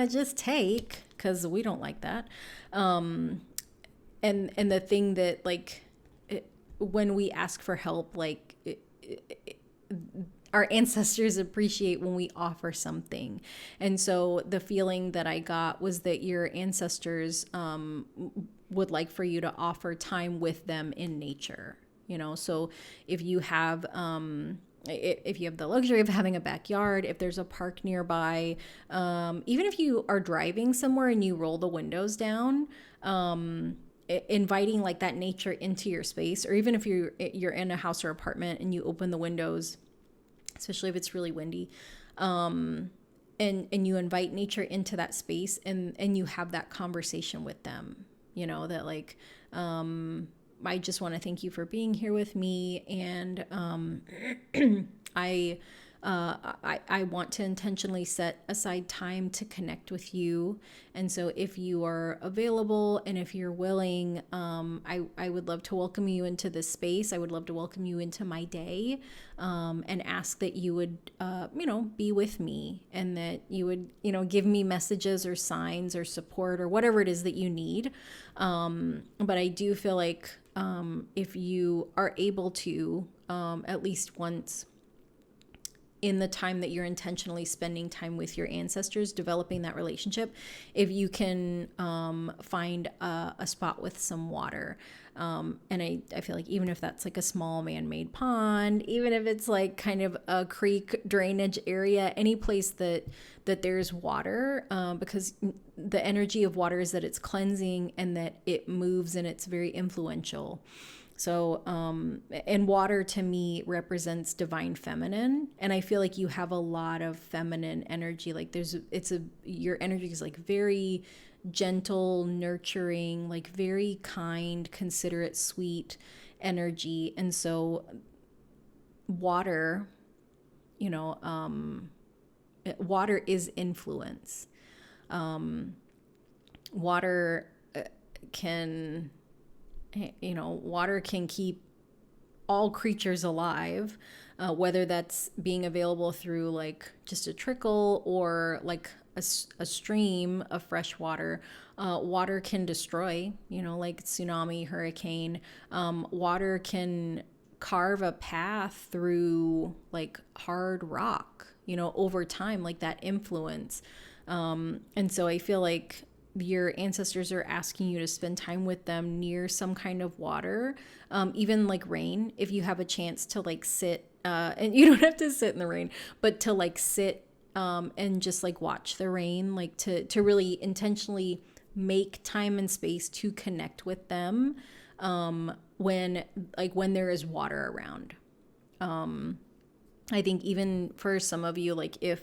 just take, because we don't like that. And the thing that like when we ask for help, like our ancestors appreciate when we offer something. And so the feeling that I got was that your ancestors would like for you to offer time with them in nature. So if you have the luxury of having a backyard, if there's a park nearby, even if you are driving somewhere and you roll the windows down, inviting like that nature into your space, or even if you're in a house or apartment and you open the windows, especially if it's really windy, and you invite nature into that space, and you have that conversation with them, that like, I just want to thank you for being here with me, and I want to intentionally set aside time to connect with you. And so if you are available and if you're willing, I would love to welcome you into this space. I would love to welcome you into my day, and ask that you would, be with me, and that you would, give me messages or signs or support or whatever it is that you need. But I do feel like if you are able to, at least once in the time that you're intentionally spending time with your ancestors, developing that relationship, if you can find a spot with some water. And I feel like even if that's like a small man-made pond, even if it's like kind of a creek drainage area, any place that there's water, because the energy of water is that it's cleansing and that it moves and it's very influential. So, and water to me represents divine feminine. And I feel like you have a lot of feminine energy. Like your energy is like very gentle, nurturing, like very kind, considerate, sweet energy. And so water, water is influence. Water can water can keep all creatures alive, whether that's being available through like just a trickle or like a stream of fresh water. Water can destroy, like tsunami, hurricane. Water can carve a path through like hard rock, over time, like that influence. And so I feel like your ancestors are asking you to spend time with them near some kind of water, even like rain, if you have a chance to like sit, and you don't have to sit in the rain, but to like sit and just like watch the rain, like to really intentionally make time and space to connect with them when there is water around. I think even for some of you, like if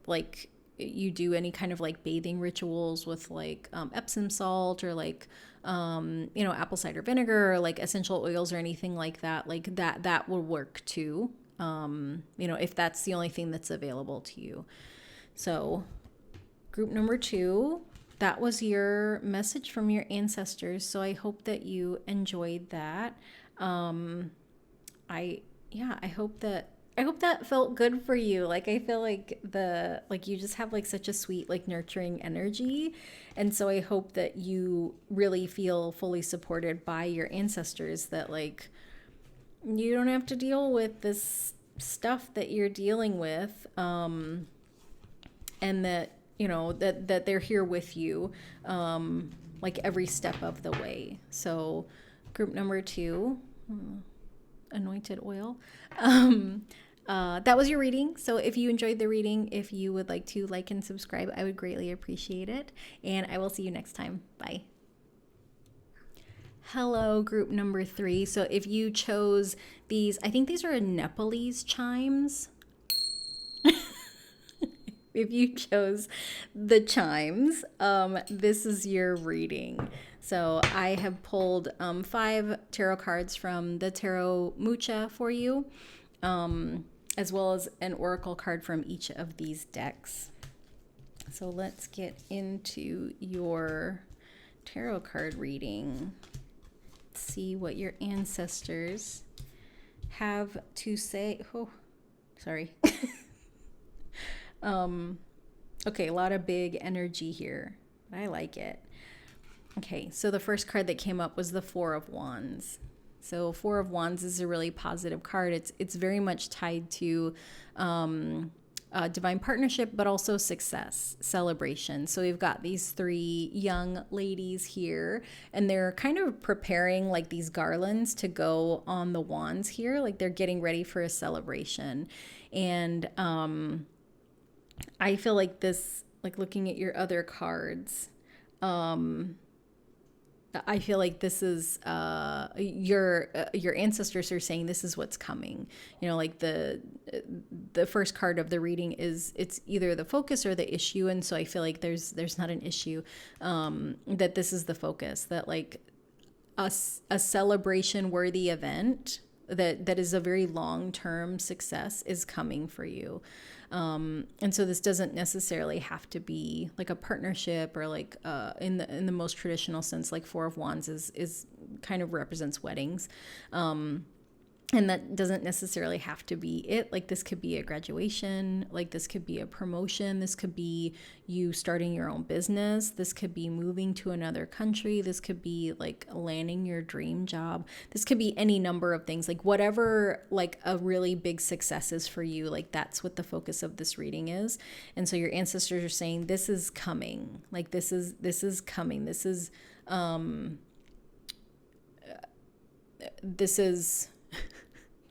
like you do any kind of like bathing rituals with like Epsom salt or like apple cider vinegar or like essential oils or anything like that will work too, if that's the only thing that's available to you. So group number 2, that was your message from your ancestors. So I hope that you enjoyed that. I hope that felt good for you. Like, I feel like you just have like such a sweet, like nurturing energy. And so I hope that you really feel fully supported by your ancestors, that like, you don't have to deal with this stuff that you're dealing with. And that, that they're here with you, like every step of the way. So group number 2, Anointed Oil. That was your reading. So if you enjoyed the reading, if you would like to like and subscribe, I would greatly appreciate it. And I will see you next time. Bye. Hello, group number 3. So if you chose these, I think these are Nepalese chimes. If you chose the chimes, this is your reading. So I have pulled 5 tarot cards from the tarot Mucho for you, as well as an oracle card from each of these decks. So let's get into your tarot card reading. Let's see what your ancestors have to say. Oh, sorry. Okay, a lot of big energy here. I like it. Okay, so the first card that came up was the 4 of Wands. So 4 of Wands is a really positive card. It's very much tied to divine partnership, but also success, celebration. So we've got these 3 young ladies here, and they're kind of preparing like these garlands to go on the wands here. Like they're getting ready for a celebration. And I feel like this, like looking at your other cards, I feel like this is your ancestors are saying this is what's coming. Like the first card of the reading is, it's either the focus or the issue, and so I feel like there's not an issue. That this is the focus, that like a celebration worthy event that is a very long-term success is coming for you. And so this doesn't necessarily have to be like a partnership or like in the most traditional sense, like 4 of Wands is kind of represents weddings. And that doesn't necessarily have to be it. Like this could be a graduation, like this could be a promotion, this could be you starting your own business, this could be moving to another country, this could be like landing your dream job, this could be any number of things. Like whatever like a really big success is for you, like that's what the focus of this reading is. And so your ancestors are saying this is coming, like this is coming, this is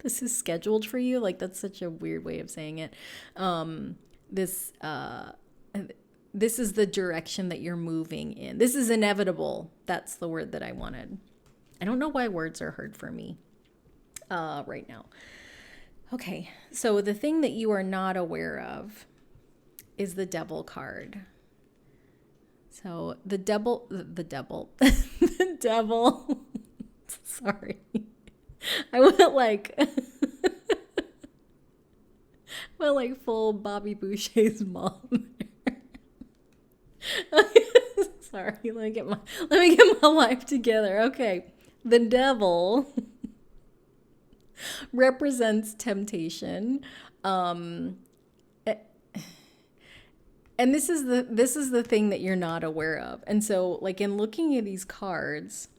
this is scheduled for you. Like that's such a weird way of saying it. This is the direction that you're moving in. This is inevitable. That's the word that I wanted. I don't know why words are hard for me right now. Okay, so the thing that you are not aware of is the Devil card. So the devil, the devil, sorry. I went like full Bobby Boucher's mom. Sorry, let me get my life together. Okay. The devil represents temptation. And this is the thing that you're not aware of. And so like in looking at these cards,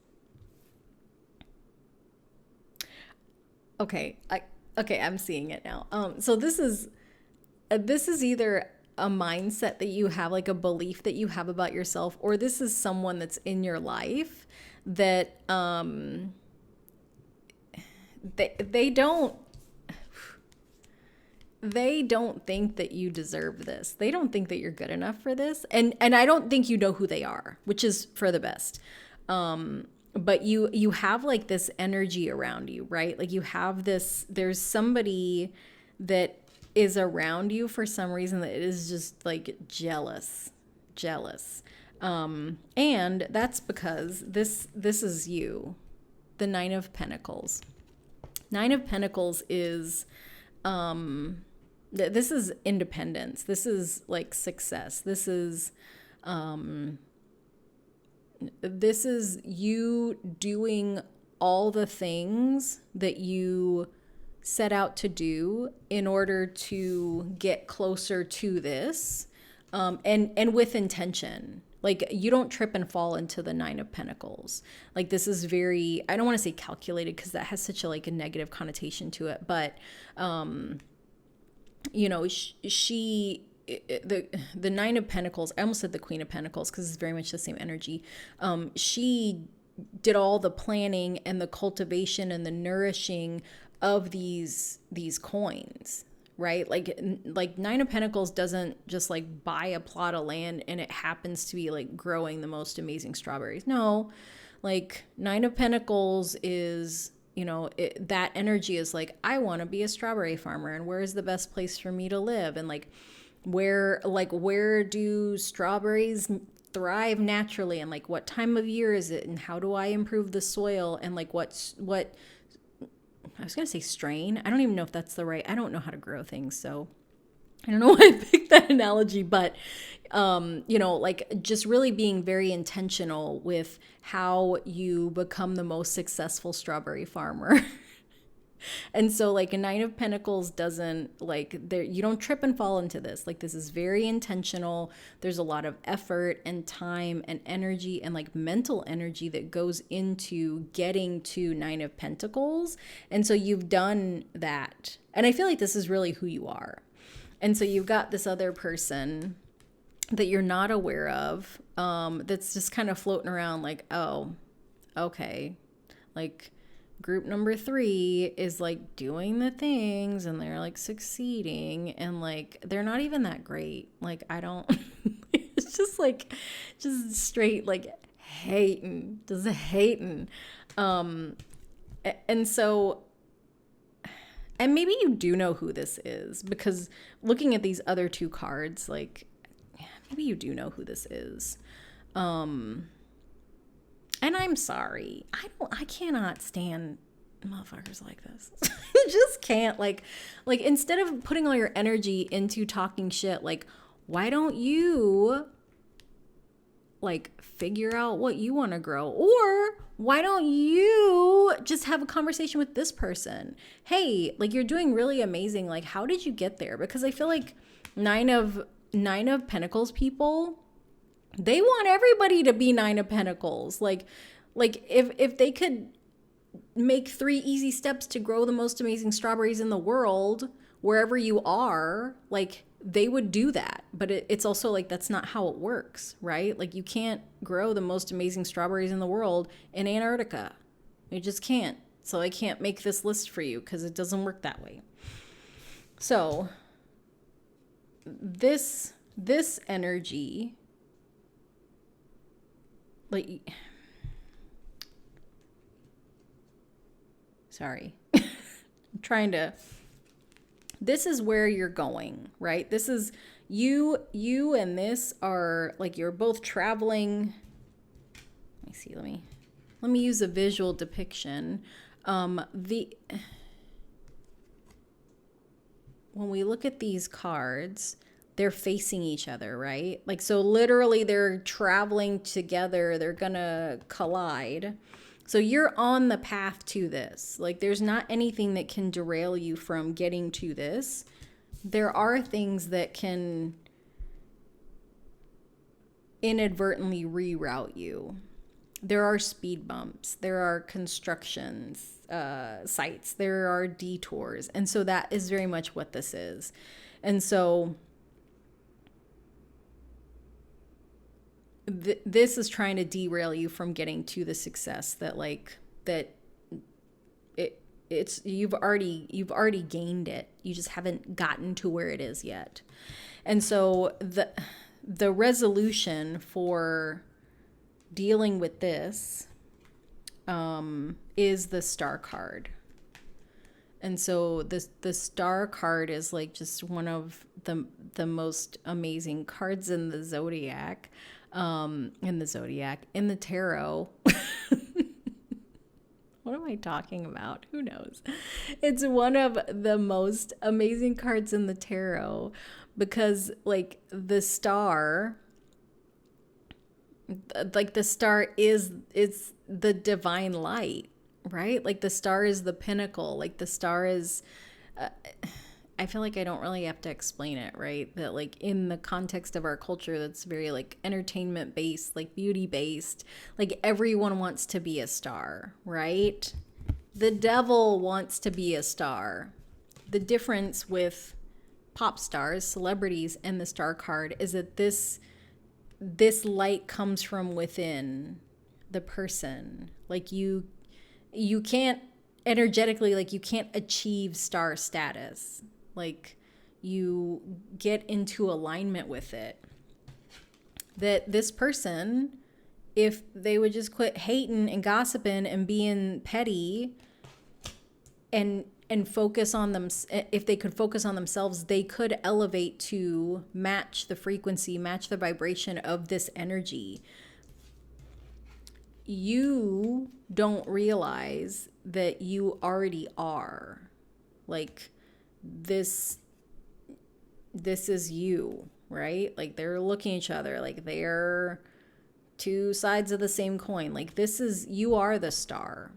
Okay, I'm seeing it now. So this is either a mindset that you have, like a belief that you have about yourself, or this is someone that's in your life that they don't think that you deserve this. They don't think that you're good enough for this, and I don't think you know who they are, which is for the best. But you have like this energy around you, right? Like you have this, there's somebody that is around you for some reason that is just like jealous. And that's because this is you, the Nine of Pentacles. Nine of Pentacles is, this is independence. This is like success. This is you doing all the things that you set out to do in order to get closer to this, and with intention. Like you don't trip and fall into the Nine of Pentacles. Like this is very, I don't want to say calculated because that has such a like a negative connotation to it, but you know, the Nine of Pentacles, I almost said the Queen of Pentacles because it's very much the same energy. She did all the planning and the cultivation and the nourishing of these coins, right? Like Nine of Pentacles doesn't just like buy a plot of land and it happens to be like growing the most amazing strawberries. No, like Nine of Pentacles is, you know, that energy is like, I want to be a strawberry farmer, and where is the best place for me to live? And like, where do strawberries thrive naturally, and like what time of year is it, and how do I improve the soil, and like what I was gonna say strain. I don't even know if that's the right, I don't know how to grow things, so I don't know why I picked that analogy, but you know, like just really being very intentional with how you become the most successful strawberry farmer. And so like a Nine of Pentacles doesn't like there, you don't trip and fall into this. Like this is very intentional. There's a lot of effort and time and energy and like mental energy that goes into getting to Nine of Pentacles. And so you've done that. And I feel like this is really who you are. And so you've got this other person that you're not aware of, that's just kind of floating around like, oh, okay. Like group number 3 is like doing the things and they're like succeeding and like they're not even that great. Like I don't it's just like just straight like hating. And so, and maybe you do know who this is because looking at these other 2 cards, like maybe you do know who this is. And I'm sorry. I cannot stand motherfuckers like this. I just can't. Like instead of putting all your energy into talking shit, like why don't you like figure out what you want to grow? Or why don't you just have a conversation with this person? Hey, like you're doing really amazing. Like how did you get there? Because I feel like nine of Pentacles people, they want everybody to be Nine of Pentacles. Like if they could make 3 easy steps to grow the most amazing strawberries in the world wherever you are, like they would do that. But it's also like that's not how it works, right? Like you can't grow the most amazing strawberries in the world in Antarctica. You just can't. So I can't make this list for you because it doesn't work that way. So this energy, like, sorry, I'm trying to, this is where you're going, right? This is you and this are like, you're both traveling. Let me see, let me use a visual depiction. When we look at these cards, they're facing each other, right? Like, so literally they're traveling together. They're gonna collide. So you're on the path to this. Like, there's not anything that can derail you from getting to this. There are things that can inadvertently reroute you. There are speed bumps. There are constructions, sites. There are detours. And so that is very much what this is. And so this is trying to derail you from getting to the success that you've already gained it. You just haven't gotten to where it is yet. And so the resolution for dealing with this is the Star card. And so the Star card is like just one of the most amazing cards in the zodiac. In the tarot. What am I talking about? Who knows? It's one of the most amazing cards in the tarot because like the star is the divine light, right? Like the star is the pinnacle. Like the star is I feel like I don't really have to explain it, right? That like in the context of our culture that's very like entertainment based, like beauty based, like everyone wants to be a star, right? The devil wants to be a star. The difference with pop stars, celebrities, and the Star card is that this light comes from within the person. Like you can't energetically, like you can't achieve star status. Like you get into alignment with it. That this person, if they would just quit hating and gossiping and being petty and focus on them, if they could focus on themselves, they could elevate to match the frequency, match the vibration of this energy. You don't realize that you already are. Like this is you, right? Like they're looking at each other like they're two sides of the same coin. Like this is, you are the star.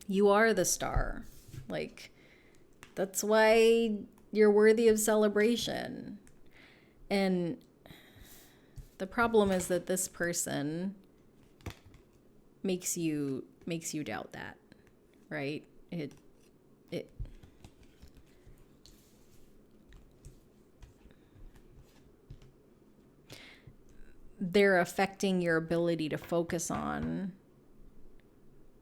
You are the star. Like that's why you're worthy of celebration. And the problem is that this person makes you doubt that, right? They're affecting your ability to focus on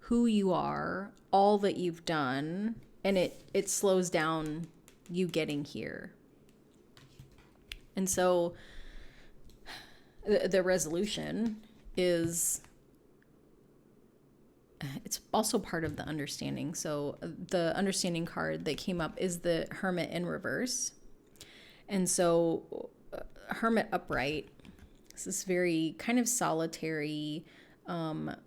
who you are, all that you've done, and it slows down you getting here. And so the resolution is, it's also part of the understanding. So the understanding card that came up is the Hermit in reverse. And so Hermit upright, this is very kind of solitary,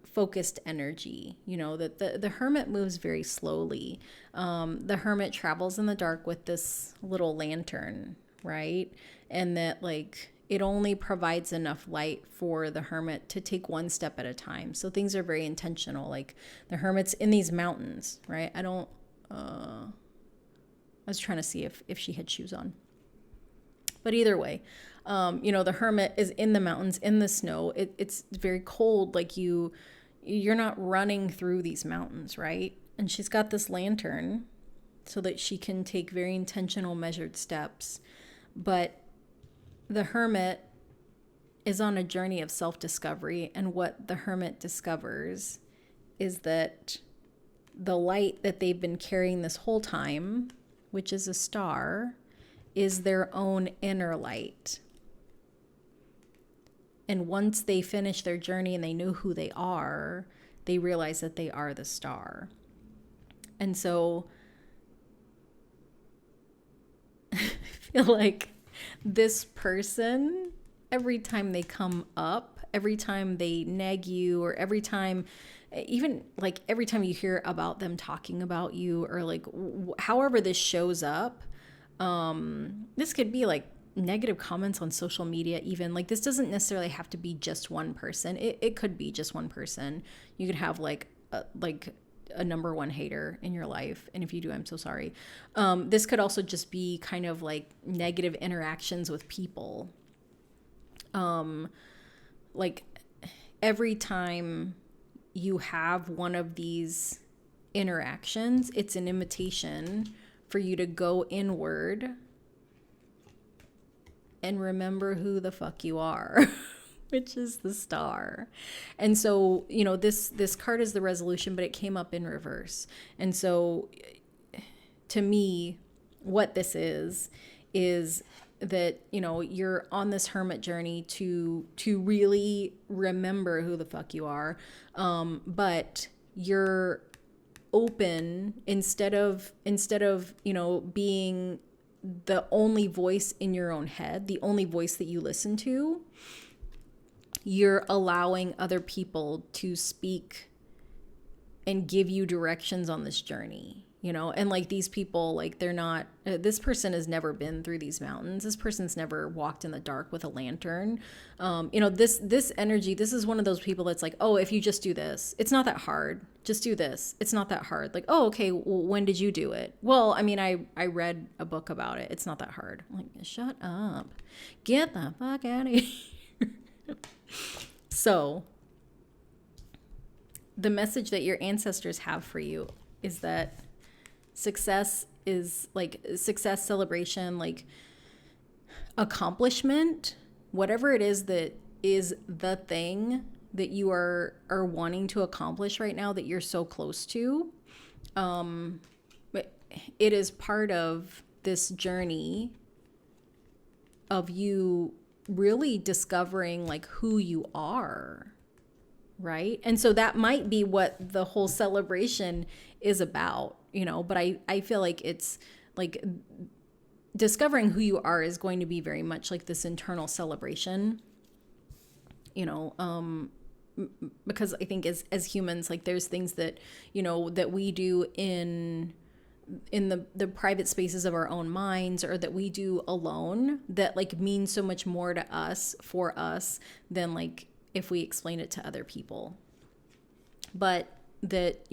focused energy, you know, that the Hermit moves very slowly. The Hermit travels in the dark with this little lantern, right? And that like it only provides enough light for the hermit to take one step at a time. So things are very intentional. Like the hermit's in these mountains, right? I was trying to see if she had shoes on. But either way, the hermit is in the mountains, in the snow. It's very cold. Like you're not running through these mountains, right? And she's got this lantern so that she can take very intentional, measured steps. But the hermit is on a journey of self-discovery, and what the hermit discovers is that the light that they've been carrying this whole time, which is a star, is their own inner light. And once they finish their journey and they know who they are, they realize that they are the star. And so I feel like this person, every time they come up, every time they nag you, or every time, even like every time you hear about them talking about you, or like however this shows up, this could be like negative comments on social media. Even like this doesn't necessarily have to be just one person. It could be just one person. You could have like a number one hater in your life, and if you do, I'm so sorry. This could also just be kind of like negative interactions with people. Like every time you have one of these interactions, it's an invitation for you to go inward and remember who the fuck you are, which is the star. And so, this card is the resolution, but it came up in reverse. And so to me, what this is that, you're on this hermit journey to really remember who the fuck you are. But you're open instead of being the only voice in your own head, the only voice that you listen to. You're allowing other people to speak and give you directions on this journey, and like these people, like they're not, this person has never been through these mountains. This person's never walked in the dark with a lantern. This energy, this is one of those people that's like, oh, if you just do this, it's not that hard. Just do this. It's not that hard. Like, oh, okay. Well, when did you do it? Well, I mean, I read a book about it. It's not that hard. I'm like, shut up. Get the fuck out of here. So the message that your ancestors have for you is that success is like success, celebration, like accomplishment, whatever it is that is the thing that you are wanting to accomplish right now that you're so close to. But it is part of this journey of you really discovering like who you are, right? And so that might be what the whole celebration is about, but I feel like it's like discovering who you are is going to be very much like this internal celebration, because I think as humans, like there's things that, that we do in the private spaces of our own minds, or that we do alone, that like means so much more to us, for us, than like if we explain it to other people. But that,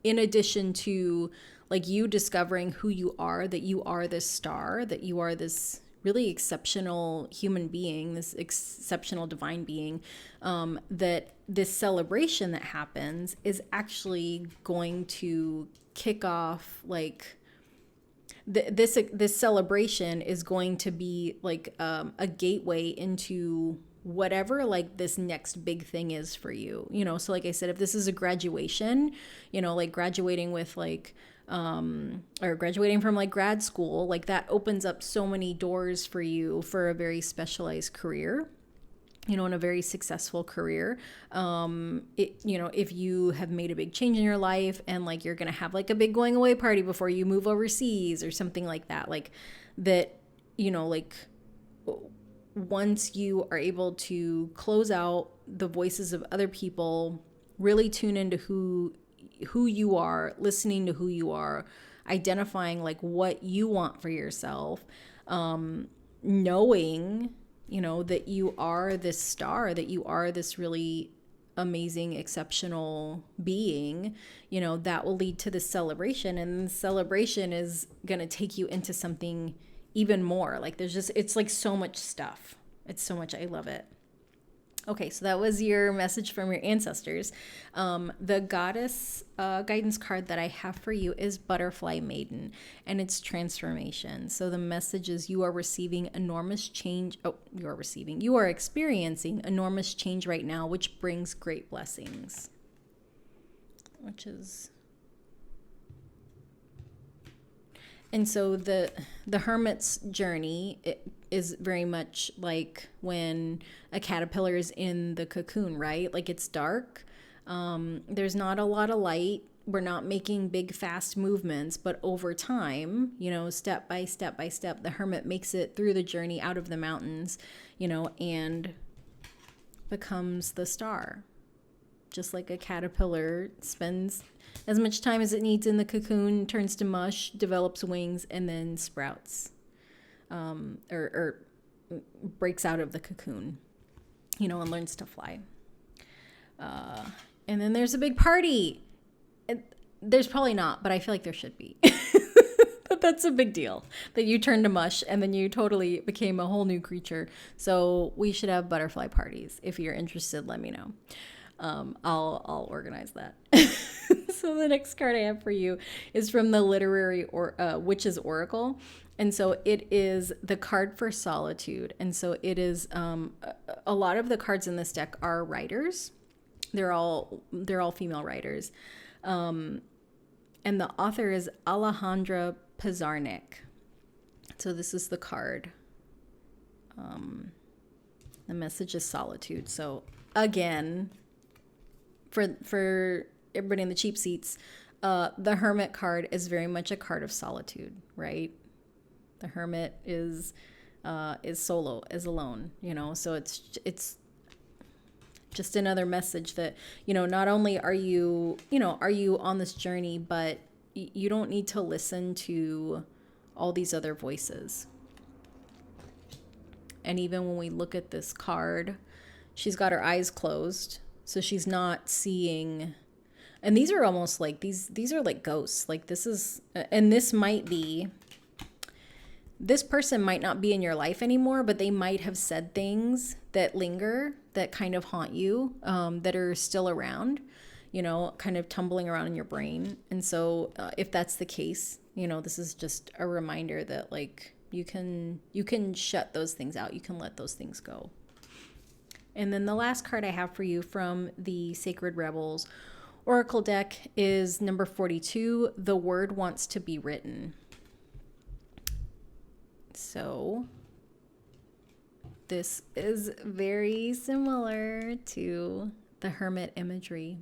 in addition to like you discovering who you are, that you are this star, that you are this really exceptional human being, this exceptional divine being, that this celebration that happens is actually going to kick off like this celebration is going to be like a gateway into whatever like this next big thing is for you. So like I said, if this is a graduation, like graduating with like or graduating from like grad school, like that opens up so many doors for you for a very specialized career, in a very successful career. If you have made a big change in your life and like you're going to have like a big going away party before you move overseas or something like that, like that, like once you are able to close out the voices of other people, really tune into who you are, listening to who you are, identifying like what you want for yourself, knowing, that you are this star, that you are this really amazing, exceptional being, that will lead to this celebration. And the celebration is going to take you into something even more. Like it's like so much stuff. It's so much. I love it. Okay, so that was your message from your ancestors. The goddess guidance card that I have for you is Butterfly Maiden, and it's transformation. So the message is you are receiving enormous change. Oh, you are experiencing enormous change right now, which brings great blessings. And so the hermit's journey is very much like when a caterpillar is in the cocoon, right? Like it's dark. There's not a lot of light. We're not making big, fast movements, but over time, step by step by step, the hermit makes it through the journey out of the mountains, and becomes the star. Just like a caterpillar spends as much time as it needs in the cocoon, turns to mush, develops wings, and then sprouts, or breaks out of the cocoon, and learns to fly. And then there's a big party. There's probably not, but I feel like there should be. But that's a big deal, that you turned to mush and then you totally became a whole new creature. So we should have butterfly parties. If you're interested, let me know. I'll organize that. So the next card I have for you is from the literary Witch's Oracle. And so it is the card for solitude. And so it is, a lot of the cards in this deck are writers. They're all female writers. And the author is Alejandra Pizarnik. So this is the card. The message is solitude. So again, for everybody in the cheap seats, the Hermit card is very much a card of solitude, right? The Hermit is solo, is alone, so it's just another message that, not only are you on this journey, but you don't need to listen to all these other voices. And even when we look at this card, she's got her eyes closed, so she's not seeing. And these are almost like these are like ghosts. Like this person might not be in your life anymore, but they might have said things that linger, that kind of haunt you, that are still around, kind of tumbling around in your brain. And so if that's the case, this is just a reminder that like you can shut those things out. You can let those things go. And then the last card I have for you from the Sacred Rebels Oracle deck is number 42, The Word Wants to Be Written. So this is very similar to the Hermit imagery.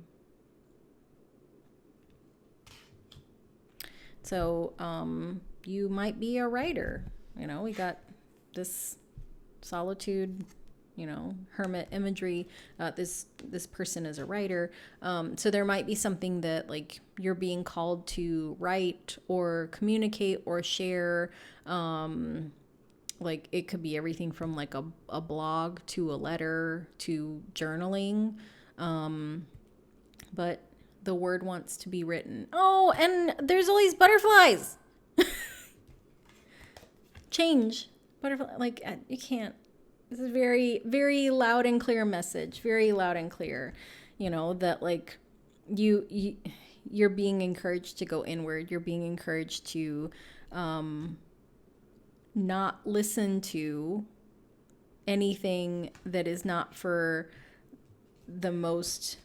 So you might be a writer. We got this solitude, Hermit imagery. This person is a writer. So there might be something that like you're being called to write or communicate or share. Like it could be everything from like a blog to a letter to journaling. But the word wants to be written. Oh, and there's all these butterflies. Change. Butterfly. Like you can't. This is very, very loud and clear message. Very loud and clear. That like you're being encouraged to go inward. You're being encouraged to not listen to anything that is not for the most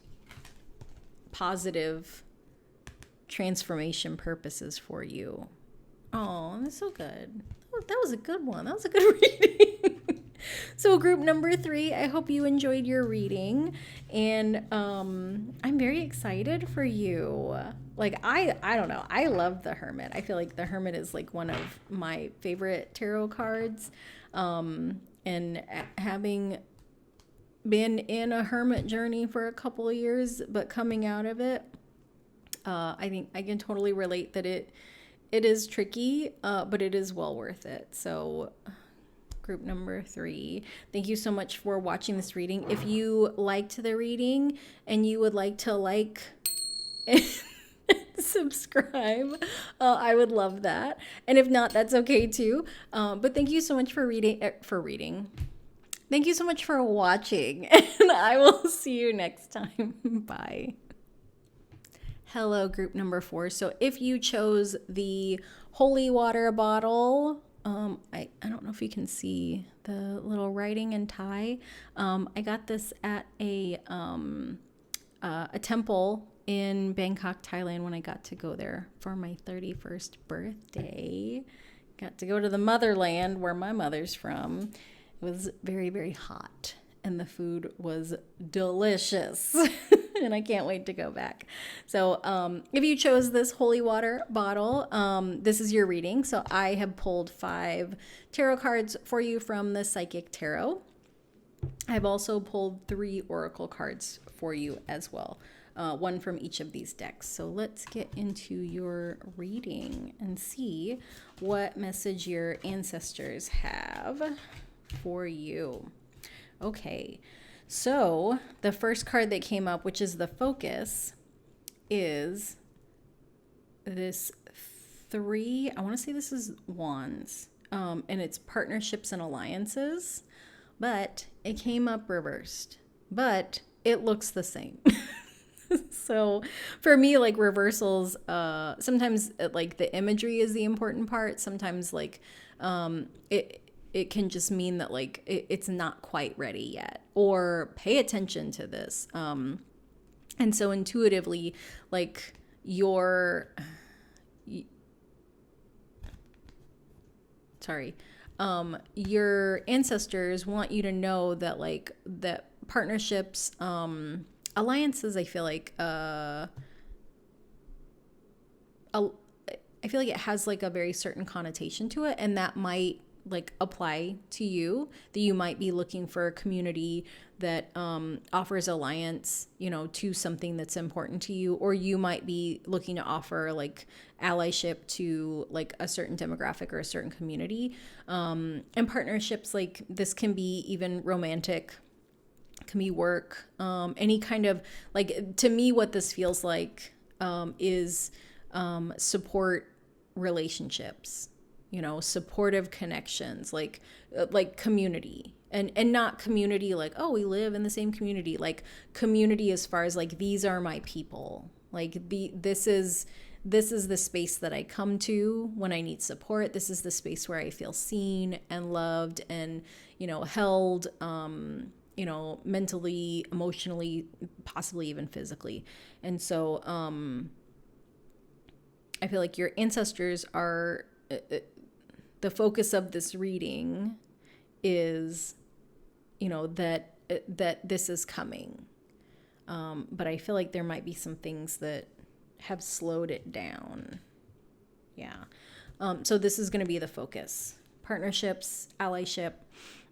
positive transformation purposes for you. Oh, that's so good. That was a good one. That was a good reading. So group number 3, I hope you enjoyed your reading, and I'm very excited for you. Like I don't know, I love the Hermit. I feel like the Hermit is like one of my favorite tarot cards, and having been in a hermit journey for a couple of years, but coming out of it, I think I can totally relate that it is tricky, but it is well worth it. So group number 3. Thank you so much for watching this reading. If you liked the reading and you would like to like and subscribe, I would love that. And if not, that's okay too. But thank you so much for reading. Thank you so much for watching, and I will see you next time. Bye. Hello, group number 4. So if you chose the holy water bottle, I don't know if you can see the little writing in Thai. I got this at a temple in Bangkok, Thailand, when I got to go there for my 31st birthday. Got to go to the motherland where my mother's from. It was very, very hot, and the food was delicious. And I can't wait to go back. So if you chose this holy water bottle, this is your reading. So I have pulled 5 tarot cards for you from the Psychic Tarot. I've also pulled 3 oracle cards for you as well. 1 from each of these decks. So let's get into your reading and see what message your ancestors have for you. Okay, so the first card that came up, which is the focus, is this 3, I want to say this is wands, and it's partnerships and alliances, but it came up reversed, but it looks the same. So for me, like, reversals, sometimes like the imagery is the important part. Sometimes like it can just mean that like it's not quite ready yet, or pay attention to this. And so intuitively, like your ancestors want you to know that like that partnerships, alliances, I feel like it has like a very certain connotation to it, and that might like apply to you, that you might be looking for a community that offers alliance, to something that's important to you, or you might be looking to offer like allyship to like a certain demographic or a certain community. And partnerships like this can be even romantic, can be work, any kind of like, to me what this feels like is support relationships, supportive connections, like community, and not community like, oh, we live in the same community, like community as far as like, these are my people, like this is the space that I come to when I need support. This is the space where I feel seen and loved and held, mentally, emotionally, possibly even physically. And so I feel like your ancestors are the focus of this reading is, that this is coming. But I feel like there might be some things that have slowed it down. Yeah. So this is going to be the focus. Partnerships, allyship.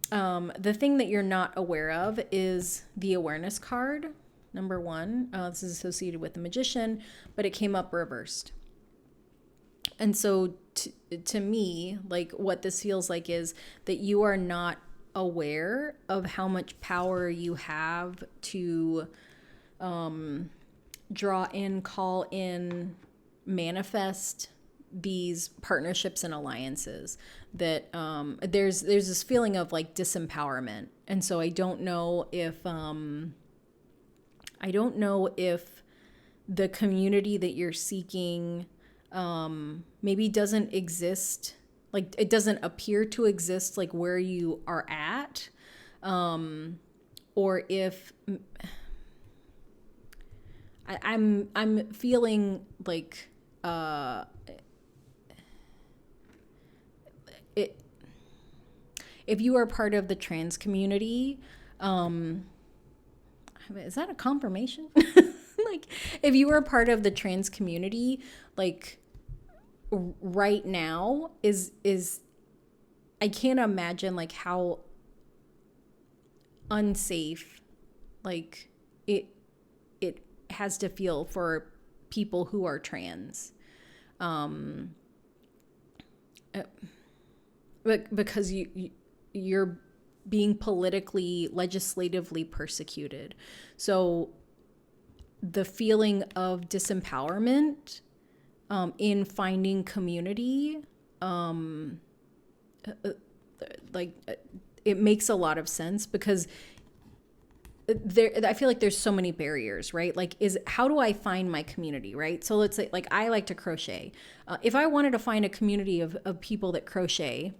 The thing that you're not aware of is the awareness card, number 1. This is associated with the Magician, but it came up reversed. And so to me, like what this feels like is that you are not aware of how much power you have to draw in, call in, manifest these partnerships and alliances, that there's this feeling of like disempowerment. And so I don't know if the community that you're seeking maybe doesn't exist, like it doesn't appear to exist like where you are at, or if I'm feeling like if you are part of the trans community, is that a confirmation? Like if you are part of the trans community, like right now is I can't imagine like how unsafe like it has to feel for people who are trans, because you're being politically, legislatively persecuted. So the feeling of disempowerment in finding community, like it makes a lot of sense, because I feel like there's so many barriers, right? Like, how do I find my community, right? So let's say, like, I like to crochet. If I wanted to find a community of people that crochet,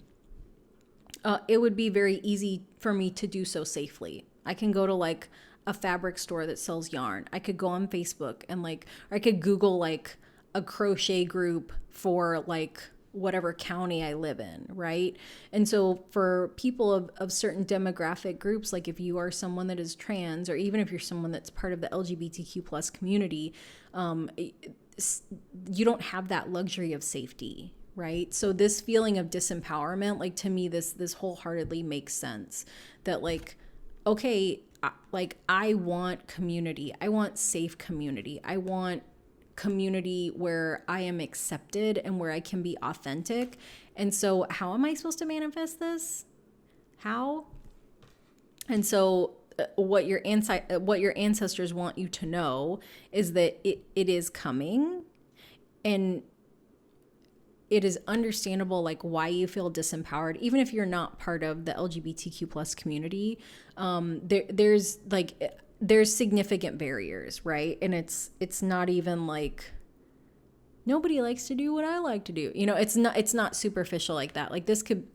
it would be very easy for me to do so safely. I can go to like a fabric store that sells yarn. I could go on Facebook and or I could Google like a crochet group for like whatever county I live in, right? And so for people of certain demographic groups, like if you are someone that is trans, or even if you're someone that's part of the LGBTQ plus community, you don't have that luxury of safety, right? So this feeling of disempowerment, like to me, this wholeheartedly makes sense. That like, okay, like I want community. I want safe community. I want community where I am accepted and where I can be authentic. And so how am I supposed to manifest this? How? And so what your ancestors want you to know is that it is coming, and it is understandable like why you feel disempowered, even if you're not part of the LGBTQ plus community. There's significant barriers, right? And it's not even like nobody likes to do what I like to do. You know, it's not superficial like that. Like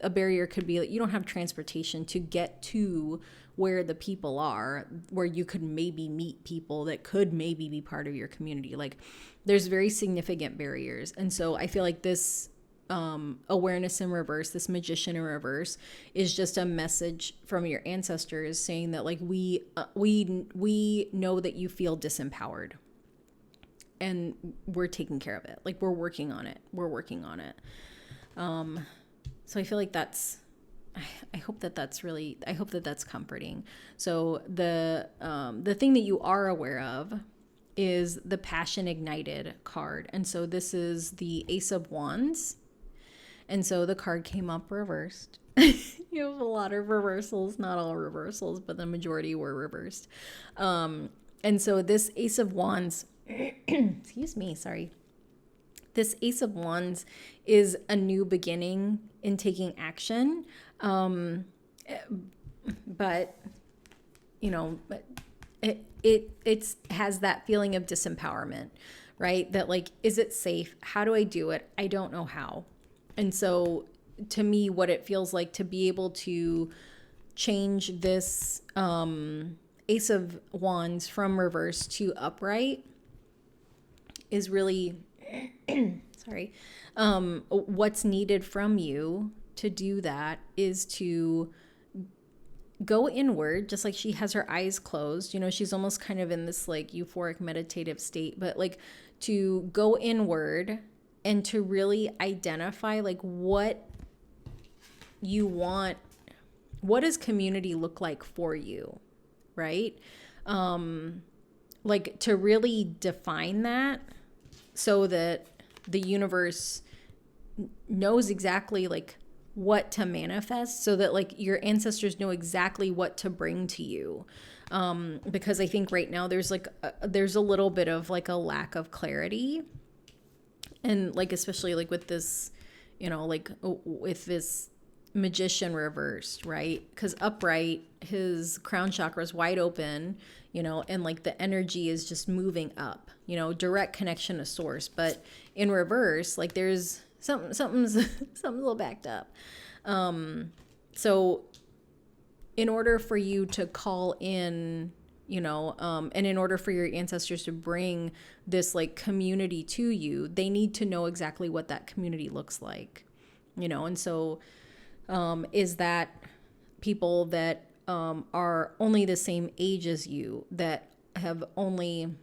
a barrier could be like you don't have transportation to get to where the people are, where you could maybe meet people that could maybe be part of your community. Like there's very significant barriers. And so I feel like this awareness in reverse, this magician in reverse, is just a message from your ancestors saying that like we know that you feel disempowered, and we're taking care of it. Like we're working on it. So I feel like I hope that that's comforting. So the thing that you are aware of is the Passion Ignited card. And so this is the Ace of Wands. And so the card came up reversed. You have a lot of reversals, not all reversals, but the majority were reversed. And so this Ace of Wands, excuse me, sorry. This Ace of Wands is a new beginning in taking action. But, you know, it has that feeling of disempowerment, right? That like, is it safe? How do I do it? I don't know how. And so to me, what it feels like to be able to change this Ace of Wands from reverse to upright is really, sorry, what's needed from you to do that is to go inward, just like she has her eyes closed. You know, she's almost kind of in this like euphoric meditative state, but like to go inward and to really identify like what you want. What does community look like for you, right? Like to really define that so that the universe knows exactly like what to manifest, so that like your ancestors know exactly what to bring to you. Because I think right now there's like there's a little bit of like a lack of clarity, and like especially like with this, you know, like with this magician reversed, right? Because upright, his crown chakra is wide open, you know, and like the energy is just moving up, you know, direct connection to source. But in reverse, like there's something's a little backed up. So in order for you to call in, you know, and in order for your ancestors to bring this like community to you, they need to know exactly what that community looks like, you know. And so is that people that are only the same age as you, that have only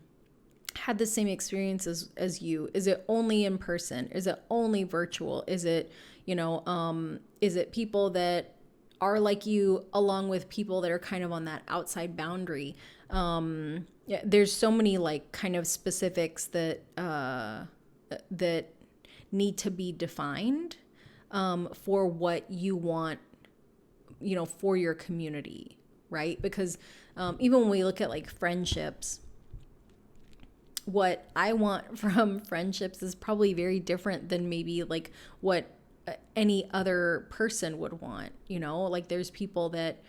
had the same experiences as you? Is it only in person? Is it only virtual? Is it, you know, is it people that are like you along with people that are kind of on that outside boundary? Yeah, there's so many like kind of specifics that that need to be defined for what you want for your community, right? Because even when we look at like friendships, what I want from friendships is probably very different than maybe like what any other person would want. Like there's people that,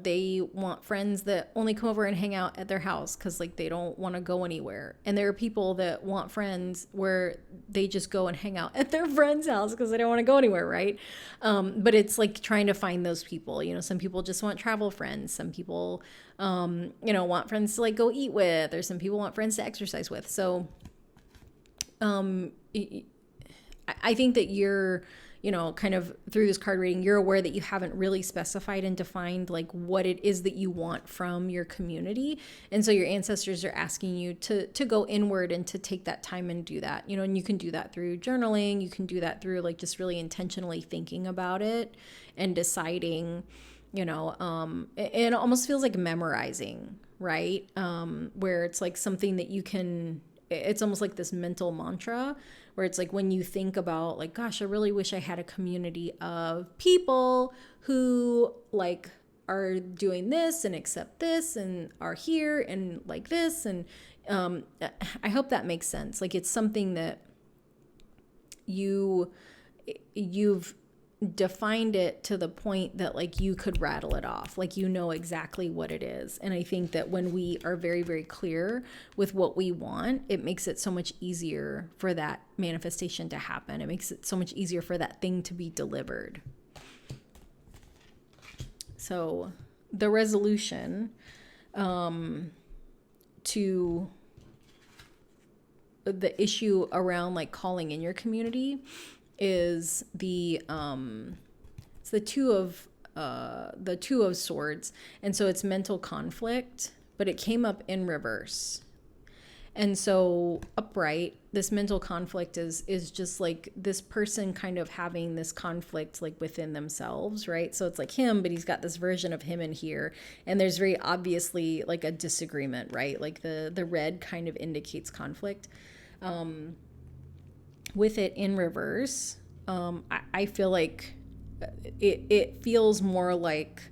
they want friends that only come over and hang out at their house because like they don't want to go anywhere. And there are people that want friends where they just go and hang out at their friend's house because they don't want to go anywhere, right? But it's like trying to find those people. Some people just want travel friends. Some people, want friends to like go eat with, or some people want friends to exercise with. So I think that you're, kind of through this card reading, you're aware that you haven't really specified and defined like what it is that you want from your community. And so your ancestors are asking you to go inward and to take that time and do that, and you can do that through journaling. You can do that through like just really intentionally thinking about it and deciding, it almost feels like memorizing, right? Where it's like something that you can, it's almost like this mental mantra where it's like when you think about like, gosh, I really wish I had a community of people who like are doing this and accept this and are here and like this. And I hope that makes sense. Like it's something that you've defined it to the point that like you could rattle it off, like exactly what it is. And I think that when we are very, very clear with what we want, it makes it so much easier for that manifestation to happen. It makes it so much easier for that thing to be delivered. So the resolution to the issue around like calling in your community is it's the two of swords. And so it's mental conflict, but it came up in reverse. And so upright, this mental conflict is just like this person kind of having this conflict like within themselves, right? So it's like him, but he's got this version of him in here, and there's very obviously like a disagreement, right? Like the red kind of indicates conflict. With it in reverse, I feel like it feels more like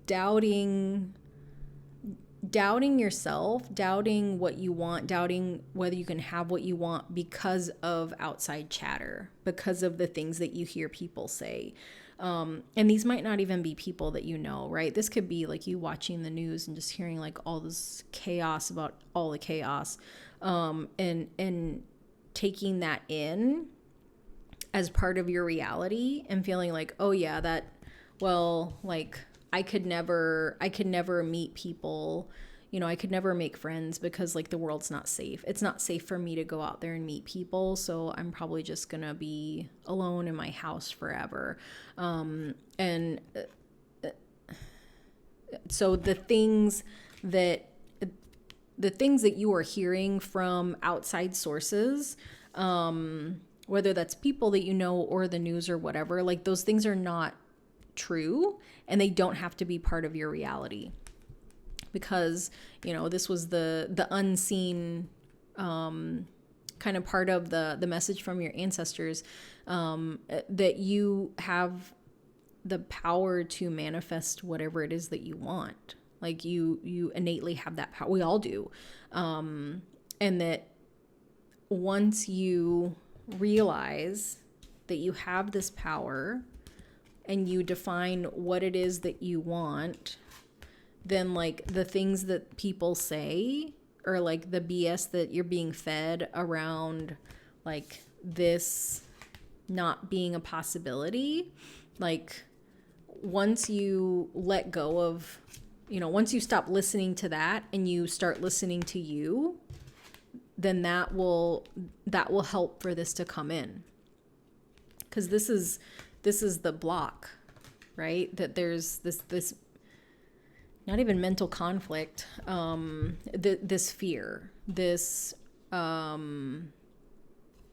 doubting yourself, doubting what you want, doubting whether you can have what you want because of outside chatter, because of the things that you hear people say. And these might not even be people that right? This could be like you watching the news and just hearing like all this chaos about all the chaos, and taking that in as part of your reality and feeling like, oh yeah, like I could never meet people, I could never make friends because like the world's not safe. It's not safe for me to go out there and meet people. So I'm probably just going to be alone in my house forever. And so the things that you are hearing from outside sources, whether that's people that or the news or whatever, like those things are not true, and they don't have to be part of your reality, because this was the unseen kind of part of the message from your ancestors, that you have the power to manifest whatever it is that you want. Like you innately have that power. We all do. And that once you realize that you have this power and you define what it is that you want, then like the things that people say, or like the BS that you're being fed around like this not being a possibility, like once you let go of, once you stop listening to that and you start listening to you, then that will help for this to come in. Because this is the block, right? That there's this not even mental conflict, this fear, this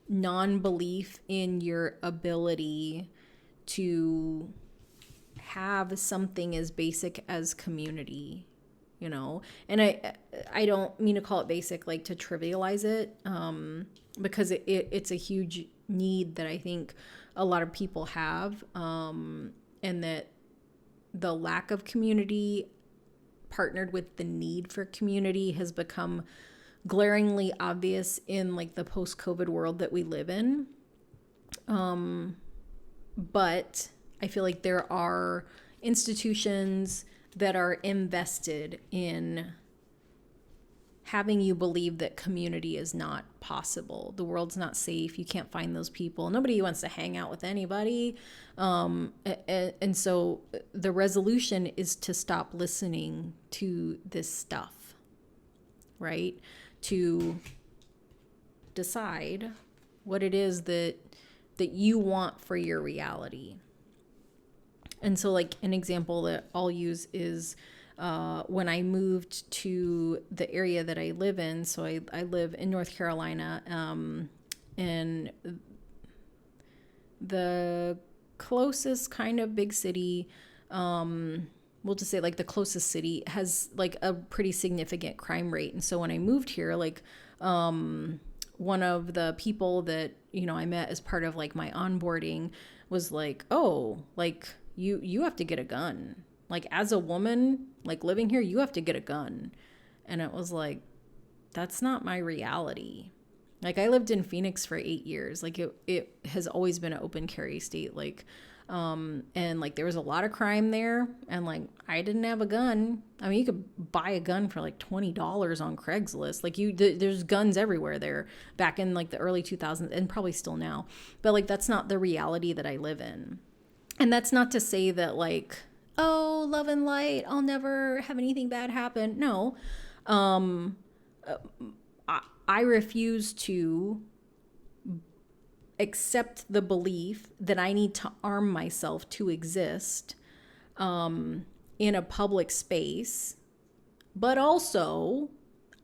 non-belief in your ability to have something as basic as community, and I don't mean to call it basic like to trivialize it, because it's a huge need that I think a lot of people have, and that the lack of community partnered with the need for community has become glaringly obvious in like the post-COVID world that we live in. But I feel like there are institutions that are invested in having you believe that community is not possible. The world's not safe. You can't find those people. Nobody wants to hang out with anybody. And so the resolution is to stop listening to this stuff, right? To decide what it is that you want for your reality. And so like an example that I'll use is when I moved to the area that I live in. So I live in North Carolina, and the closest kind of big city, we'll just say like the closest city has like a pretty significant crime rate. And so when I moved here, like one of the people that, you know, I met as part of like my onboarding was like, oh, like you have to get a gun. Like as a woman, like living here, you have to get a gun. And it was like, that's not my reality. Like I lived in Phoenix for 8 years. Like it has always been an open carry state. Like, and like there was a lot of crime there, and like I didn't have a gun. I mean, you could buy a gun for like $20 on Craigslist. Like there's guns everywhere there back in like the early 2000s, and probably still now. But like that's not the reality that I live in. And that's not to say that like, oh, love and light, I'll never have anything bad happen. No. I refuse to accept the belief that I need to arm myself to exist in a public space. But also,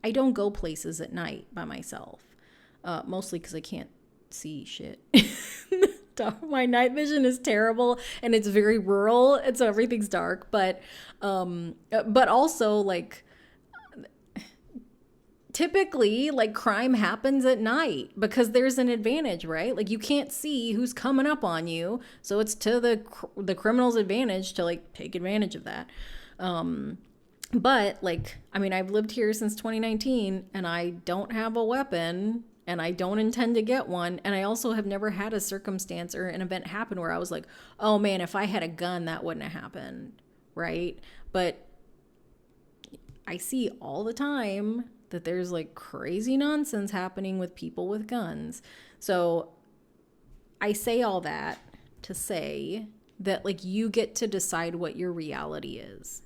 I don't go places at night by myself, mostly because I can't see shit. My night vision is terrible, and it's very rural, and so everything's dark. But also like typically like crime happens at night because there's an advantage, right? Like you can't see who's coming up on you, so it's to the criminal's advantage to like take advantage of that. But like, I mean, I've lived here since 2019, and I don't have a weapon. And I don't intend to get one. And I also have never had a circumstance or an event happen where I was like, oh man, if I had a gun, that wouldn't have happened. Right. But I see all the time that there's like crazy nonsense happening with people with guns. So I say all that to say that like you get to decide what your reality is.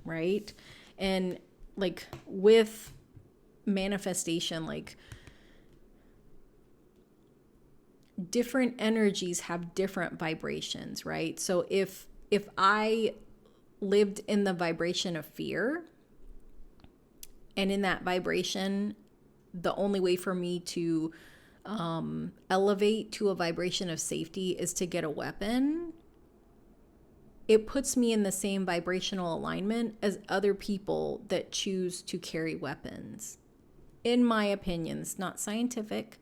Right. And like with manifestation, like different energies have different vibrations, right? So if I lived in the vibration of fear, and in that vibration, the only way for me to elevate to a vibration of safety is to get a weapon, it puts me in the same vibrational alignment as other people that choose to carry weapons. In my opinion, it's not scientific.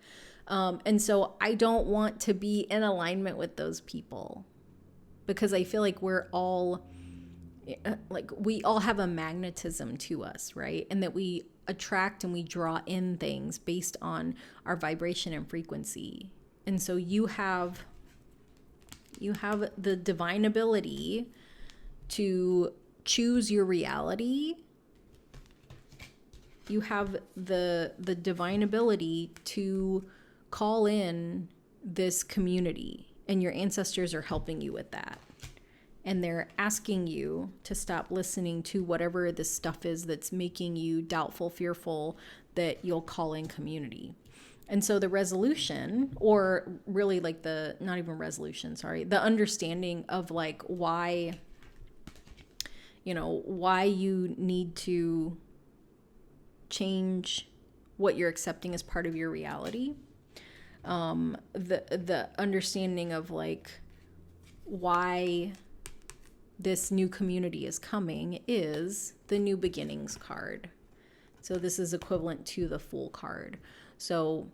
And so I don't want to be in alignment with those people, because I feel like we're all like, we all have a magnetism to us, right? And that we attract and we draw in things based on our vibration and frequency. And so you have the divine ability to choose your reality. You have the divine ability to call in this community, and your ancestors are helping you with that. And they're asking you to stop listening to whatever this stuff is that's making you doubtful, fearful that you'll call in community. And so the resolution, or really like the, not even resolution, sorry, the understanding of like why you need to change what you're accepting as part of your reality. The understanding of like why this new community is coming is the New Beginnings card. So this is equivalent to the Fool card. So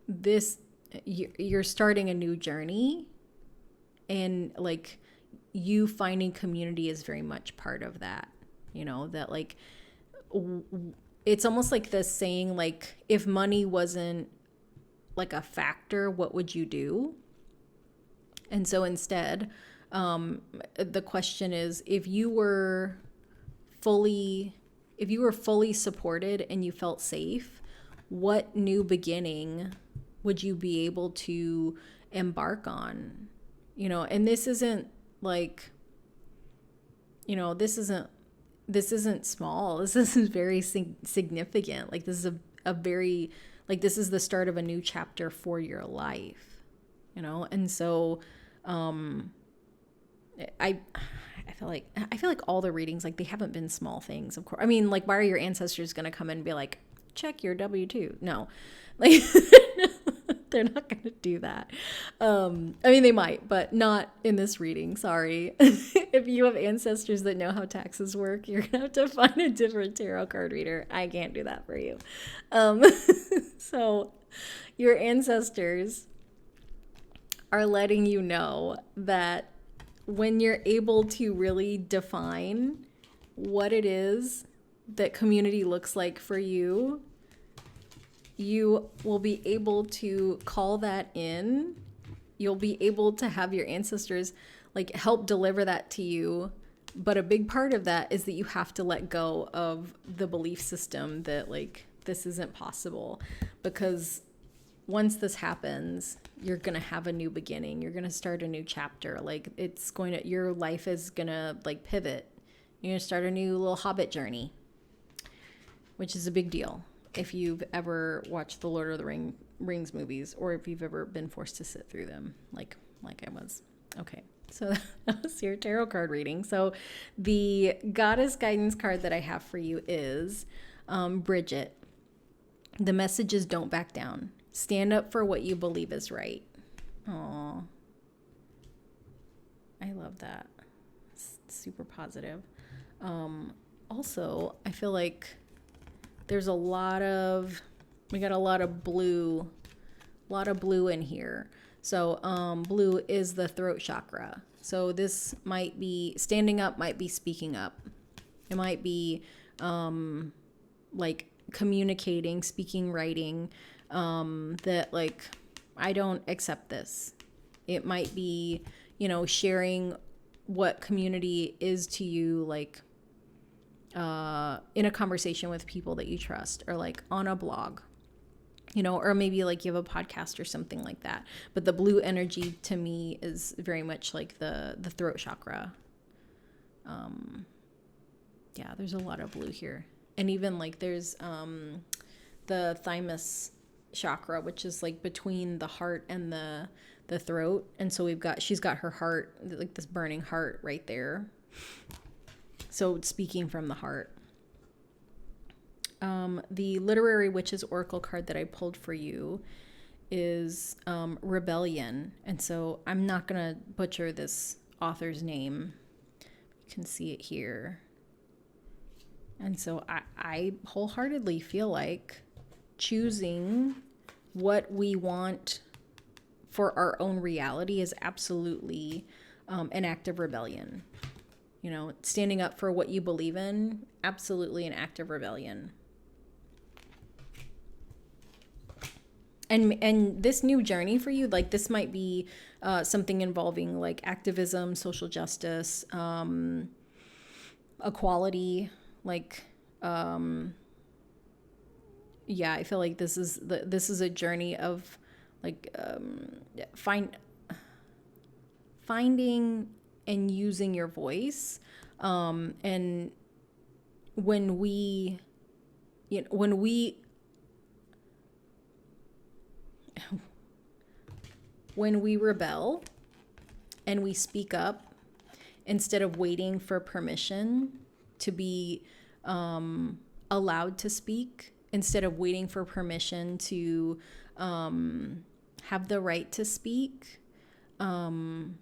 this you're starting a new journey, and like you finding community is very much part of that. That like it's almost like this saying, like, if money wasn't like a factor, what would you do? And so instead, the question is, if you were fully supported and you felt safe, what new beginning would you be able to embark on? And this isn't like, this isn't small. This isn't very significant. Like, this is a very, like, this is the start of a new chapter for your life, And so, I feel like all the readings, like, they haven't been small things, of course. I mean, like, why are your ancestors going to come in and be like, check your W-2? No, like, they're not going to do that. I mean, they might, but not in this reading. Sorry. If you have ancestors that know how taxes work, you're going to have to find a different tarot card reader. I can't do that for you. So your ancestors are letting you know that when you're able to really define what it is that community looks like for you, you will be able to call that in. You'll be able to have your ancestors like help deliver that to you. But a big part of that is that you have to let go of the belief system that like this isn't possible, because once this happens, you're going to have a new beginning. You're going to start a new chapter. Like, your life is going to like pivot. You're going to start a new little Hobbit journey, which is a big deal if you've ever watched the Lord of the Rings movies, or if you've ever been forced to sit through them, like I was. Okay, so that was your tarot card reading. So the goddess guidance card that I have for you is Bridget. The message is, don't back down. Stand up for what you believe is right. Aw. I love that. It's super positive. Also, I feel like there's we got a lot of blue in here. So blue is the throat chakra. So this might be standing up, might be speaking up. It might be like communicating, speaking, writing, that like, I don't accept this. It might be, sharing what community is to you, like in a conversation with people that you trust, or like on a blog, or maybe like you have a podcast or something like that. But the blue energy to me is very much like the throat chakra. Yeah, there's a lot of blue here. And even like there's the thymus chakra, which is like between the heart and the throat. And so she's got her heart, like this burning heart right there. So speaking from the heart. The literary witch's oracle card that I pulled for you is Rebellion. And so I'm not going to butcher this author's name. You can see it here. And so I wholeheartedly feel like choosing what we want for our own reality is absolutely an act of rebellion. Standing up for what you believe in, absolutely an act of rebellion. And this new journey for you, like this might be something involving like activism, social justice, equality, like yeah, I feel like this is a journey of like finding and using your voice, and when we rebel and we speak up instead of waiting for permission to be allowed to speak, instead of waiting for permission to have the right to speak, and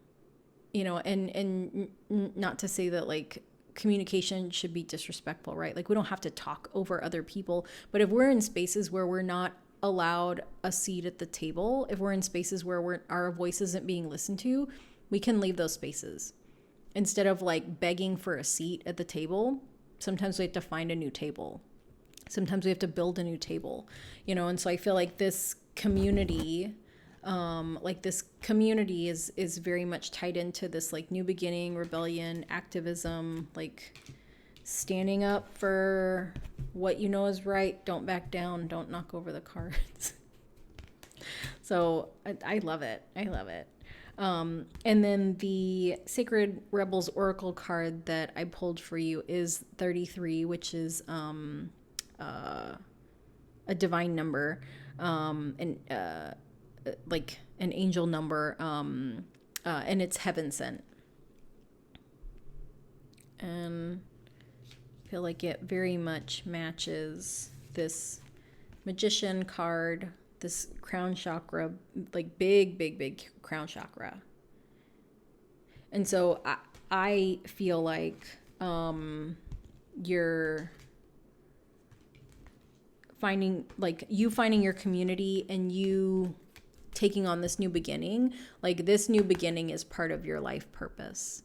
not to say that like communication should be disrespectful, right? Like we don't have to talk over other people, but if we're in spaces where we're not allowed a seat at the table, if we're in spaces where our voice isn't being listened to, we can leave those spaces. Instead of like begging for a seat at the table, sometimes we have to find a new table. Sometimes we have to build a new table, you know? And so I feel like this community, is very much tied into this like new beginning, rebellion, activism, like standing up for what you know is right. Don't back down. Don't knock over the cards. So I love it. I love it. And then the Sacred Rebels Oracle card that I pulled for you is 33, which is a divine number, and like an angel number, and it's heaven sent. And I feel like it very much matches this magician card, this crown chakra, like big crown chakra. And so I feel like you're finding your community and you taking on this new beginning. Like this new beginning is part of your life purpose.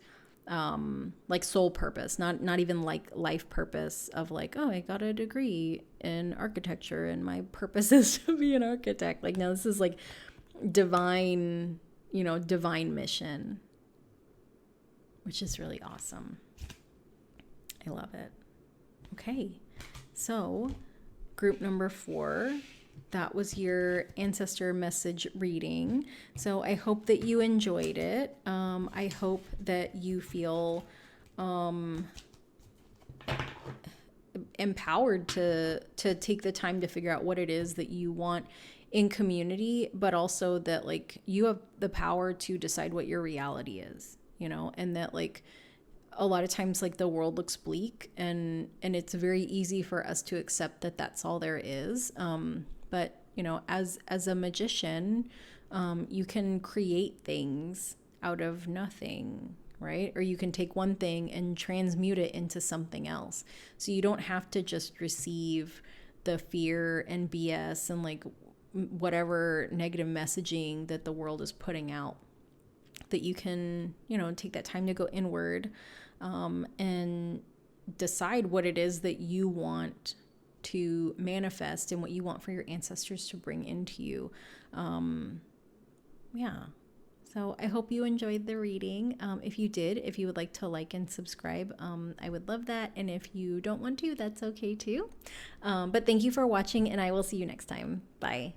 Like soul purpose, not even like life purpose of like, oh, I got a degree in architecture and my purpose is to be an architect. Like, no, this is like divine mission, which is really awesome. I love it. Okay. So group number 4, that was your ancestor message reading. So I hope that you enjoyed it. I hope that you feel empowered to take the time to figure out what it is that you want in community, but also that like you have the power to decide what your reality is, you know, and that like a lot of times like the world looks bleak and it's very easy for us to accept that that's all there is. But you know, as a magician, you can create things out of nothing, right? Or you can take one thing and transmute it into something else. So you don't have to just receive the fear and BS and like whatever negative messaging that the world is putting out. That you can, you know, take that time to go inward, and decide what it is that you want to manifest and what you want for your ancestors to bring into you. Yeah. So I hope you enjoyed the reading. If you did, if you would like to like and subscribe, I would love that. And if you don't want to, that's okay too. But thank you for watching and I will see you next time. Bye.